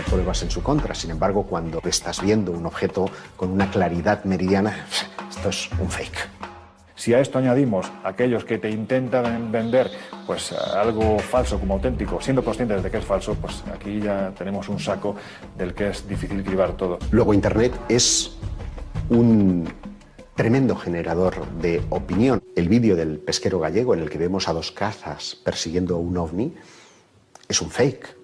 pruebas en su contra. Sin embargo, cuando estás viendo un objeto con una claridad meridiana, esto es un fake. Si a esto añadimos aquellos que te intentan vender pues algo falso como auténtico, siendo conscientes de que es falso, pues aquí ya tenemos un saco del que es difícil cribar todo. Luego Internet es un tremendo generador de opinión. El vídeo del pesquero gallego en el que vemos a dos cazas persiguiendo un ovni es un fake,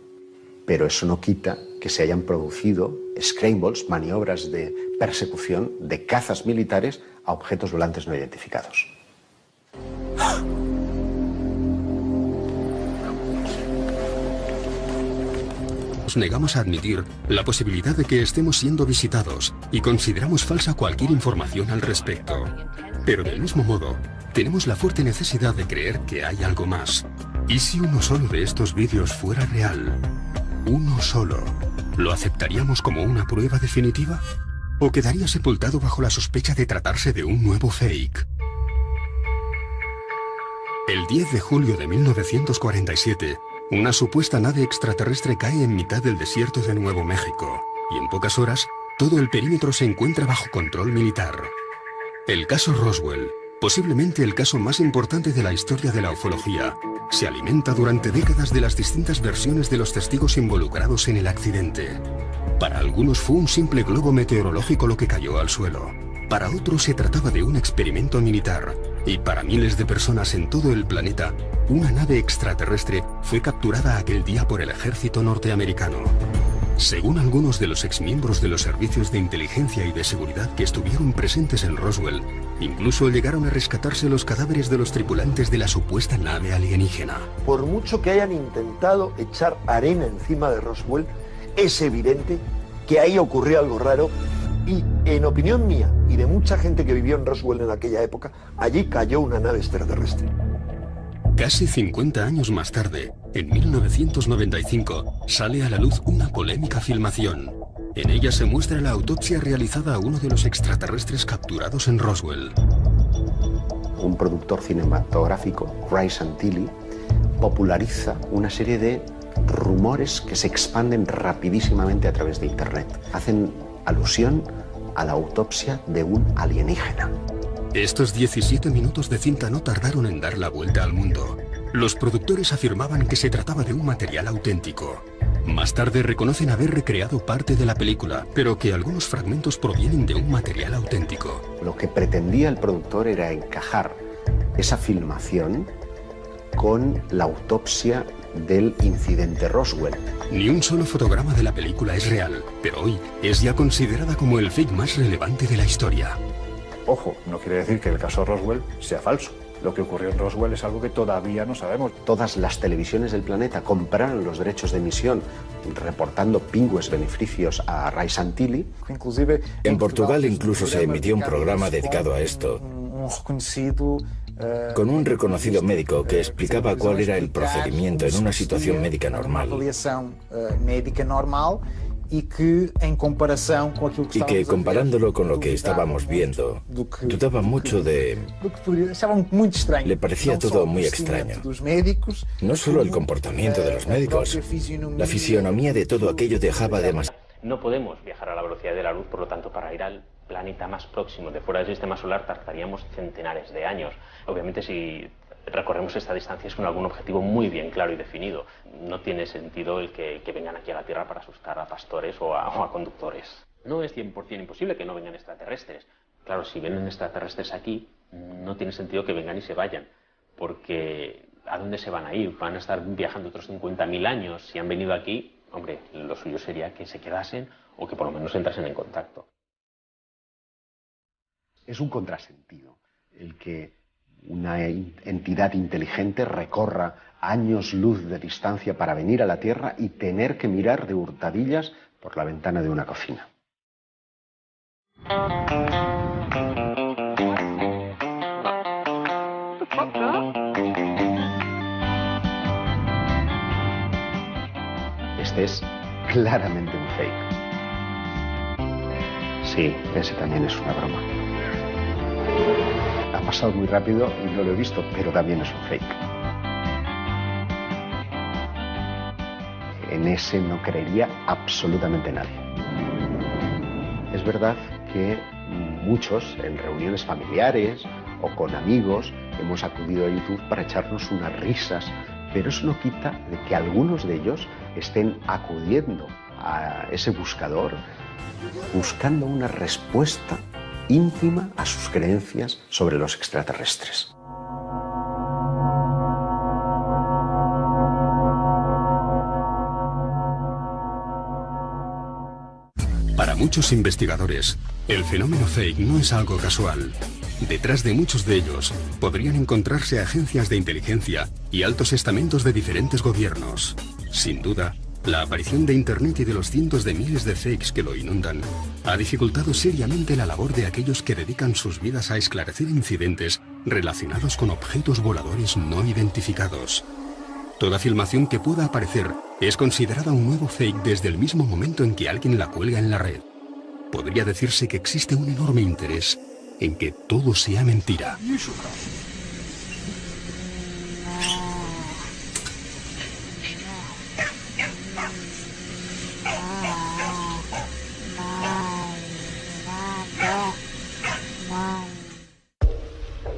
pero eso no quita que se hayan producido scrambles, maniobras de persecución de cazas militares a objetos volantes no identificados. Nos negamos a admitir la posibilidad de que estemos siendo visitados y consideramos falsa cualquier información al respecto. Pero del mismo modo, tenemos la fuerte necesidad de creer que hay algo más. ¿Y si uno solo de estos vídeos fuera real? ¿Uno solo? ¿Lo aceptaríamos como una prueba definitiva? ¿O quedaría sepultado bajo la sospecha de tratarse de un nuevo fake? El 10 de julio de 1947, una supuesta nave extraterrestre cae en mitad del desierto de Nuevo México, y en pocas horas, todo el perímetro se encuentra bajo control militar. El caso Roswell, posiblemente el caso más importante de la historia de la ufología, se alimenta durante décadas de las distintas versiones de los testigos involucrados en el accidente. Para algunos fue un simple globo meteorológico lo que cayó al suelo. Para otros se trataba de un experimento militar, Y para miles de personas en todo el planeta, una nave extraterrestre fue capturada aquel día por el ejército norteamericano. Según algunos de los exmiembros de los servicios de inteligencia y de seguridad que estuvieron presentes en Roswell, incluso llegaron a rescatarse los cadáveres de los tripulantes de la supuesta nave alienígena. Por mucho que hayan intentado echar arena encima de Roswell, es evidente que ahí ocurrió algo raro y, en opinión mía y de mucha gente que vivió en Roswell en aquella época, allí cayó una nave extraterrestre. Casi 50 años más tarde, en 1995, sale a la luz una polémica filmación. En ella se muestra la autopsia realizada a uno de los extraterrestres capturados en Roswell. Un productor cinematográfico, Ray Santilli, populariza una serie de rumores que se expanden rapidísimamente a través de Internet. Hacen alusión a la autopsia de un alienígena. Estos 17 minutos de cinta no tardaron en dar la vuelta al mundo. Los productores afirmaban que se trataba de un material auténtico. Más tarde reconocen haber recreado parte de la película, pero que algunos fragmentos provienen de un material auténtico. Lo que pretendía el productor era encajar esa filmación con la autopsia del incidente Roswell. Ni un solo fotograma de la película es real, pero hoy es ya considerada como el fake más relevante de la historia. Ojo, no quiere decir que el caso Roswell sea falso. Lo que ocurrió en Roswell es algo que todavía no sabemos. Todas las televisiones del planeta compraron los derechos de emisión, reportando pingües beneficios a Ray Santilli. En Portugal incluso se emitió un programa dedicado a esto, con un reconocido médico que explicaba cuál era el procedimiento en una situación médica normal. Y que comparándolo con lo que estábamos viendo, dudaba mucho de... Le parecía todo muy extraño. No solo el comportamiento de los médicos, la fisionomía de todo aquello dejaba demasiado... No podemos viajar a la velocidad de la luz, por lo tanto, para ir al planeta más próximo de fuera del sistema solar tardaríamos centenares de años. Obviamente, si recorremos esta distancia es con algún objetivo muy bien claro y definido. No tiene sentido el que vengan aquí a la Tierra para asustar a pastores o a conductores. No es 100% imposible que no vengan extraterrestres. Claro, si vienen extraterrestres aquí, no tiene sentido que vengan y se vayan, porque ¿a dónde se van a ir? Van a estar viajando otros 50.000 años. Si han venido aquí, hombre, lo suyo sería que se quedasen o que por lo menos entrasen en contacto. Es un contrasentido el que una entidad inteligente recorra años luz de distancia para venir a la Tierra y tener que mirar de hurtadillas por la ventana de una cocina. Este es claramente un fake. Sí, ese también es una broma. Ha pasado muy rápido y no lo he visto, pero también es un fake. En ese no creería absolutamente nadie. Es verdad que muchos en reuniones familiares o con amigos hemos acudido a YouTube para echarnos unas risas, pero eso no quita de que algunos de ellos estén acudiendo a ese buscador buscando una respuesta íntima a sus creencias sobre los extraterrestres. Para muchos investigadores, el fenómeno fake no es algo casual. Detrás de muchos de ellos podrían encontrarse agencias de inteligencia y altos estamentos de diferentes gobiernos. Sin duda, la aparición de Internet y de los cientos de miles de fakes que lo inundan ha dificultado seriamente la labor de aquellos que dedican sus vidas a esclarecer incidentes relacionados con objetos voladores no identificados. Toda filmación que pueda aparecer es considerada un nuevo fake desde el mismo momento en que alguien la cuelga en la red. Podría decirse que existe un enorme interés en que todo sea mentira.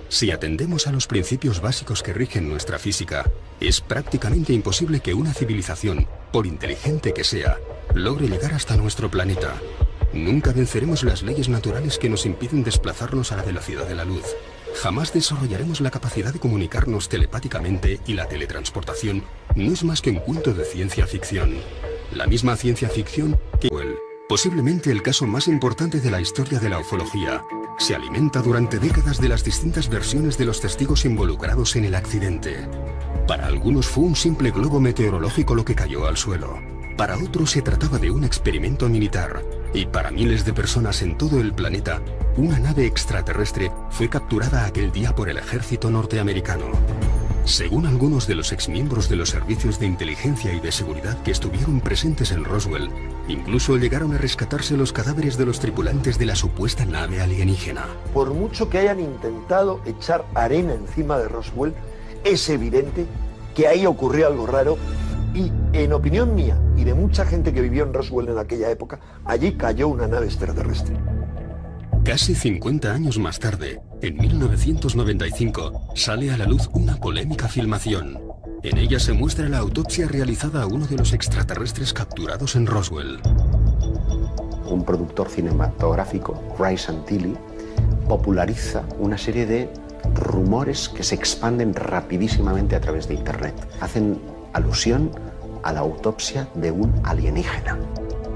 Si atendemos a los principios básicos que rigen nuestra física, es prácticamente imposible que una civilización, por inteligente que sea, logre llegar hasta nuestro planeta. Nunca venceremos las leyes naturales que nos impiden desplazarnos a la velocidad de la luz. jamás desarrollaremos la capacidad de comunicarnos telepáticamente y la teletransportación no es más que un cuento de ciencia ficción. La misma ciencia ficción que posiblemente el caso más importante de la historia de la ufología, se alimenta durante décadas de las distintas versiones de los testigos involucrados en el accidente. Para algunos fue un simple globo meteorológico lo que cayó al suelo. Para otros se trataba de un experimento militar. Y para miles de personas en todo el planeta, una nave extraterrestre fue capturada aquel día por el ejército norteamericano. Según algunos de los exmiembros de los servicios de inteligencia y de seguridad que estuvieron presentes en Roswell, incluso llegaron a rescatarse los cadáveres de los tripulantes de la supuesta nave alienígena. Por mucho que hayan intentado echar arena encima de Roswell, es evidente que ahí ocurrió algo raro y, en opinión mía y de mucha gente que vivió en Roswell en aquella época, allí cayó una nave extraterrestre. Casi 50 años más tarde, en 1995, sale a la luz una polémica filmación. En ella se muestra la autopsia realizada a uno de los extraterrestres capturados en Roswell. Un productor cinematográfico, Ray Santilli, populariza una serie de rumores que se expanden rapidísimamente a través de Internet. Hacen alusión a la autopsia de un alienígena.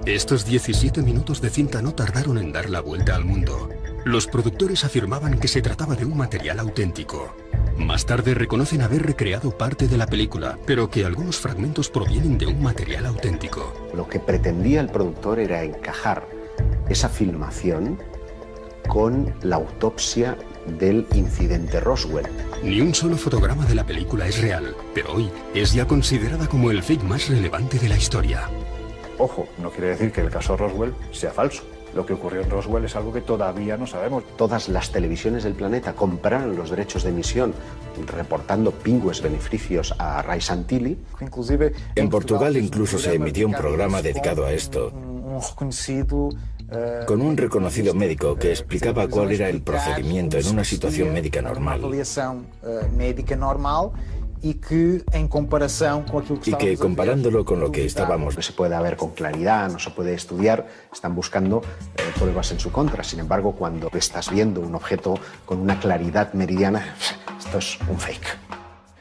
Estos 17 minutos de cinta no tardaron en dar la vuelta al mundo. Los productores afirmaban que se trataba de un material auténtico. Más tarde reconocen haber recreado parte de la película, pero que algunos fragmentos provienen de un material auténtico. Lo que pretendía el productor era encajar esa filmación con la autopsia del incidente Roswell. Ni un solo fotograma de la película es real, pero hoy es ya considerada como el fake más relevante de la historia. Ojo, no quiere decir que el caso Roswell sea falso. Lo que ocurrió en Roswell es algo que todavía no sabemos. Todas las televisiones del planeta compraron los derechos de emisión, reportando pingües beneficios a Ray Santilli. Inclusive, en Portugal incluso se emitió un programa dedicado a esto, con un reconocido médico que explicaba cuál era el procedimiento en una situación médica normal. Y que comparándolo con lo que estábamos... No se puede ver con claridad, no se puede estudiar, están buscando pruebas en su contra. Sin embargo, cuando estás viendo un objeto con una claridad meridiana, esto es un fake.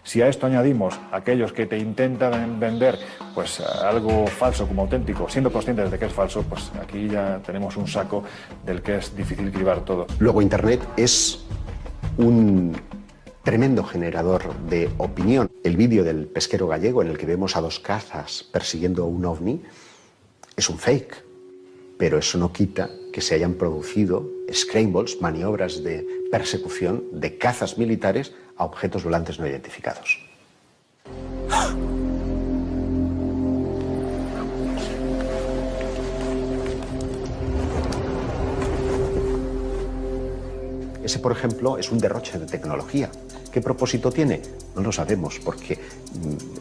Si a esto añadimos aquellos que te intentan vender pues algo falso como auténtico, siendo conscientes de que es falso, pues aquí ya tenemos un saco del que es difícil cribar todo. Luego Internet es un tremendo generador de opinión. El vídeo del pesquero gallego en el que vemos a dos cazas persiguiendo un ovni es un fake, pero eso no quita que se hayan producido scrambles, maniobras de persecución de cazas militares a objetos volantes no identificados. Ese, por ejemplo, es un derroche de tecnología. ¿Qué propósito tiene? No lo sabemos, porque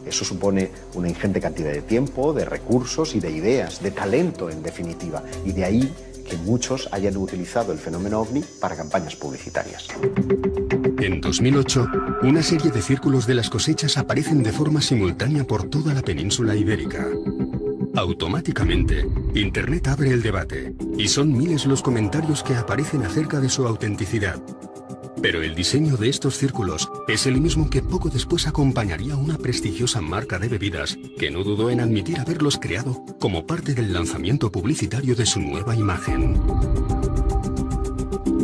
eso supone una ingente cantidad de tiempo, de recursos y de ideas, de talento, en definitiva. Y de ahí que muchos hayan utilizado el fenómeno OVNI para campañas publicitarias. En 2008, una serie de círculos de las cosechas aparecen de forma simultánea por toda la península ibérica. Automáticamente, Internet abre el debate, y son miles los comentarios que aparecen acerca de su autenticidad. Pero el diseño de estos círculos es el mismo que poco después acompañaría una prestigiosa marca de bebidas que no dudó en admitir haberlos creado como parte del lanzamiento publicitario de su nueva imagen.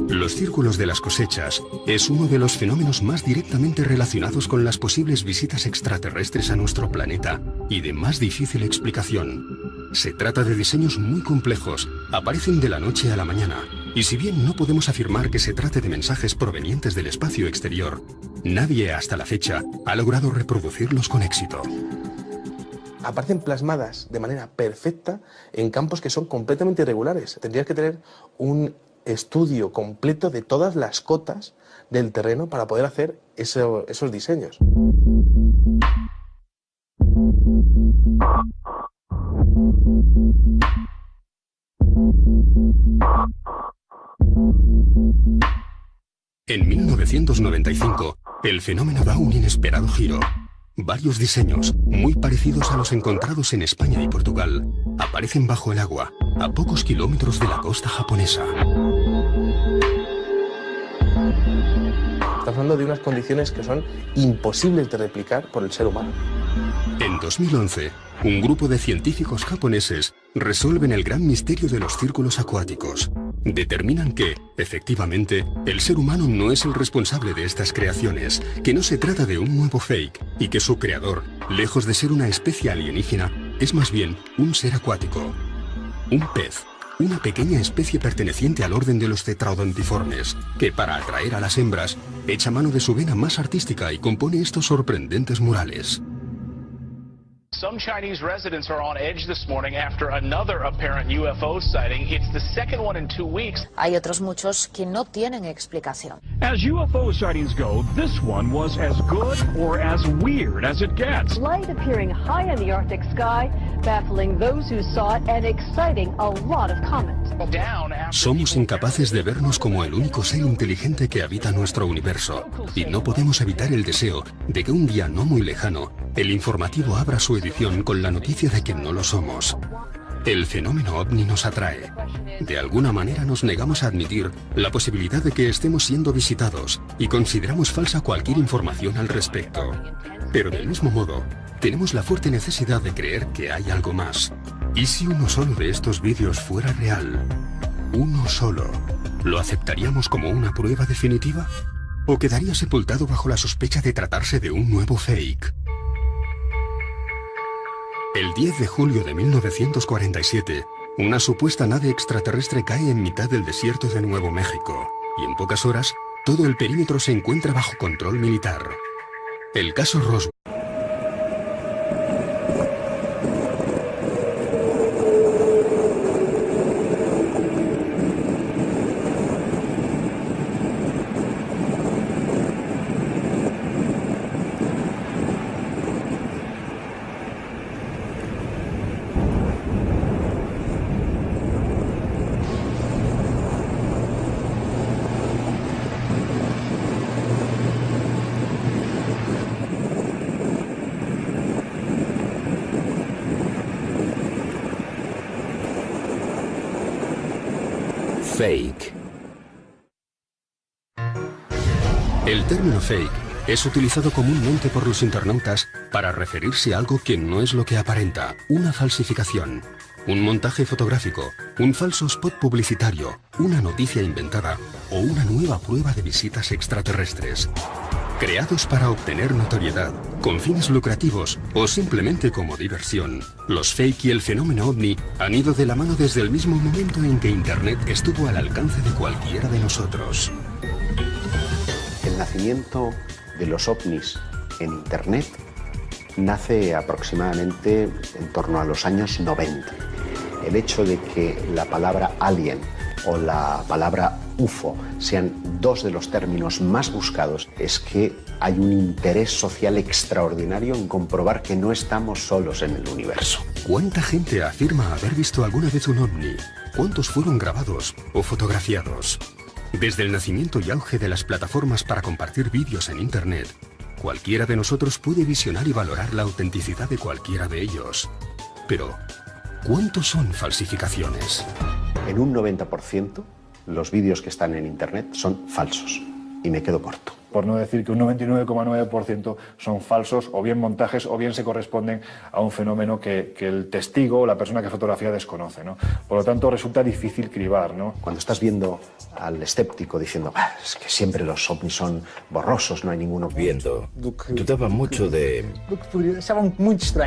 Los círculos de las cosechas es uno de los fenómenos más directamente relacionados con las posibles visitas extraterrestres a nuestro planeta y de más difícil explicación. Se trata de diseños muy complejos, aparecen de la noche a la mañana, y si bien no podemos afirmar que se trate de mensajes provenientes del espacio exterior, nadie hasta la fecha ha logrado reproducirlos con éxito. Aparecen plasmadas de manera perfecta en campos que son completamente irregulares. Tendrías que tener un estudio completo de todas las cotas del terreno para poder hacer esos diseños. En 1995, el fenómeno da un inesperado giro. Varios diseños, muy parecidos a los encontrados en España y Portugal, aparecen bajo el agua, a pocos kilómetros de la costa japonesa. Estamos hablando de unas condiciones que son imposibles de replicar por el ser humano. En 2011, un grupo de científicos japoneses resuelven el gran misterio de los círculos acuáticos. Determinan que, efectivamente, el ser humano no es el responsable de estas creaciones, que no se trata de un nuevo fake y que su creador, lejos de ser una especie alienígena, es más bien un ser acuático. Un pez, una pequeña especie perteneciente al orden de los tetraodontiformes, que para atraer a las hembras, echa mano de su vena más artística y compone estos sorprendentes murales. Some Chinese residents are on edge this morning after another apparent UFO sighting. It's the second one in 2 weeks. Hay otros muchos que no tienen explicación. As UFO sightings go, this one was as good or as weird as it gets. Light appearing high in the Arctic sky, baffling those who saw it and exciting a lot of comment. Somos incapaces de vernos como el único ser inteligente que habita nuestro universo, y no podemos evitar el deseo de que un día no muy lejano, el informativo abra su edición con la noticia de que no lo somos. El fenómeno ovni nos atrae. De alguna manera nos negamos a admitir la posibilidad de que estemos siendo visitados y consideramos falsa cualquier información al respecto. Pero del mismo modo, tenemos la fuerte necesidad de creer que hay algo más. ¿Y si uno solo de estos vídeos fuera real? ¿Uno solo? ¿Lo aceptaríamos como una prueba definitiva? ¿O quedaría sepultado bajo la sospecha de tratarse de un nuevo fake? El 10 de julio de 1947, una supuesta nave extraterrestre cae en mitad del desierto de Nuevo México, y en pocas horas, todo el perímetro se encuentra bajo control militar. El caso Roswell. Fake. El término fake es utilizado comúnmente por los internautas para referirse a algo que no es lo que aparenta, una falsificación, un montaje fotográfico, un falso spot publicitario, una noticia inventada o una nueva prueba de visitas extraterrestres. Creados para obtener notoriedad, con fines lucrativos o simplemente como diversión, los fake y el fenómeno ovni han ido de la mano desde el mismo momento en que Internet estuvo al alcance de cualquiera de nosotros. El nacimiento de los ovnis en Internet nace aproximadamente en torno a los años 90. El hecho de que la palabra alien o la palabra UFO sean dos de los términos más buscados es que hay un interés social extraordinario en comprobar que no estamos solos en el universo. ¿Cuánta gente afirma haber visto alguna vez un ovni? ¿Cuántos fueron grabados o fotografiados? Desde el nacimiento y auge de las plataformas para compartir vídeos en Internet, cualquiera de nosotros puede visionar y valorar la autenticidad de cualquiera de ellos. Pero, ¿cuántos son falsificaciones? En un 90%, los vídeos que están en Internet son falsos. Y me quedo corto. Por no decir que un 99,9% son falsos, o bien montajes, o bien se corresponden a un fenómeno que el testigo o la persona que fotografía desconoce, ¿no? Por lo tanto, resulta difícil cribar, ¿no? Cuando estás viendo al escéptico diciendo es que siempre los ovnis son borrosos, no hay ninguno... Viendo, dudaba mucho de...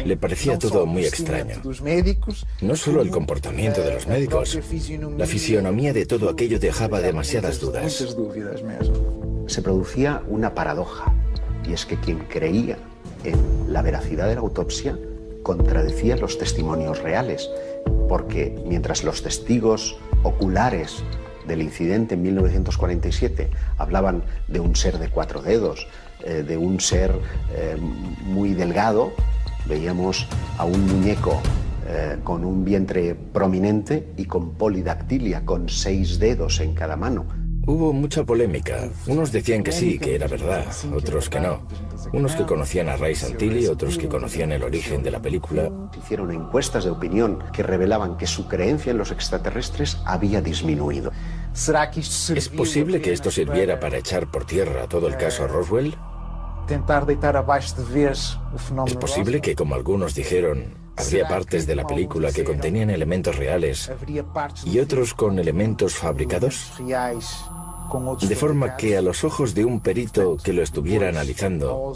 Le parecía todo muy extraño. No solo el comportamiento de los médicos, la fisionomía de todo aquello dejaba demasiadas dudas. Se producía una paradoja, y es que quien creía en la veracidad de la autopsia contradecía los testimonios reales, porque mientras los testigos oculares del incidente en 1947 hablaban de un ser de 4 dedos, de un ser muy delgado, veíamos a un muñeco con un vientre prominente y con polidactilia, con 6 dedos en cada mano. Hubo mucha polémica. Unos decían que sí, que era verdad, otros que no. Unos que conocían a Ray Santilli, otros que conocían el origen de la película. Hicieron encuestas de opinión que revelaban que su creencia en los extraterrestres había disminuido. ¿Es posible que esto sirviera para echar por tierra todo el caso Roswell? Tentar deitar abaixo de vez o fenómeno. ¿Es posible que, como algunos dijeron, habría partes de la película que contenían elementos reales y otros con elementos fabricados? De forma que a los ojos de un perito que lo estuviera analizando,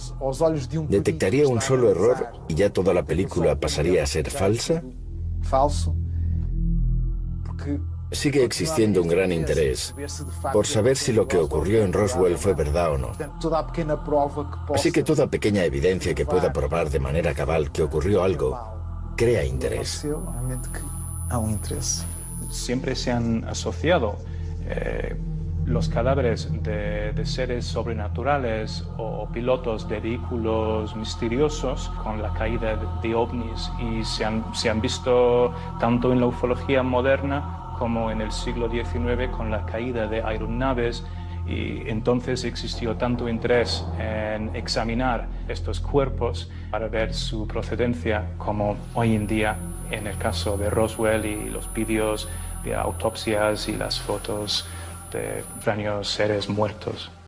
detectaría un solo error y ya toda la película pasaría a ser falsa. Sigue existiendo un gran interés por saber si lo que ocurrió en Roswell fue verdad o no. Así que toda pequeña evidencia que pueda probar de manera cabal que ocurrió algo crea interés. Siempre se han asociado los cadáveres de seres sobrenaturales o pilotos de vehículos misteriosos con la caída de ovnis, y se han visto tanto en la ufología moderna como en el siglo XIX con la caída de aeronaves, y entonces existió tanto interés en examinar estos cuerpos para ver su procedencia como hoy en día en el caso de Roswell y los vídeos de autopsias y las fotos de extraños seres muertos.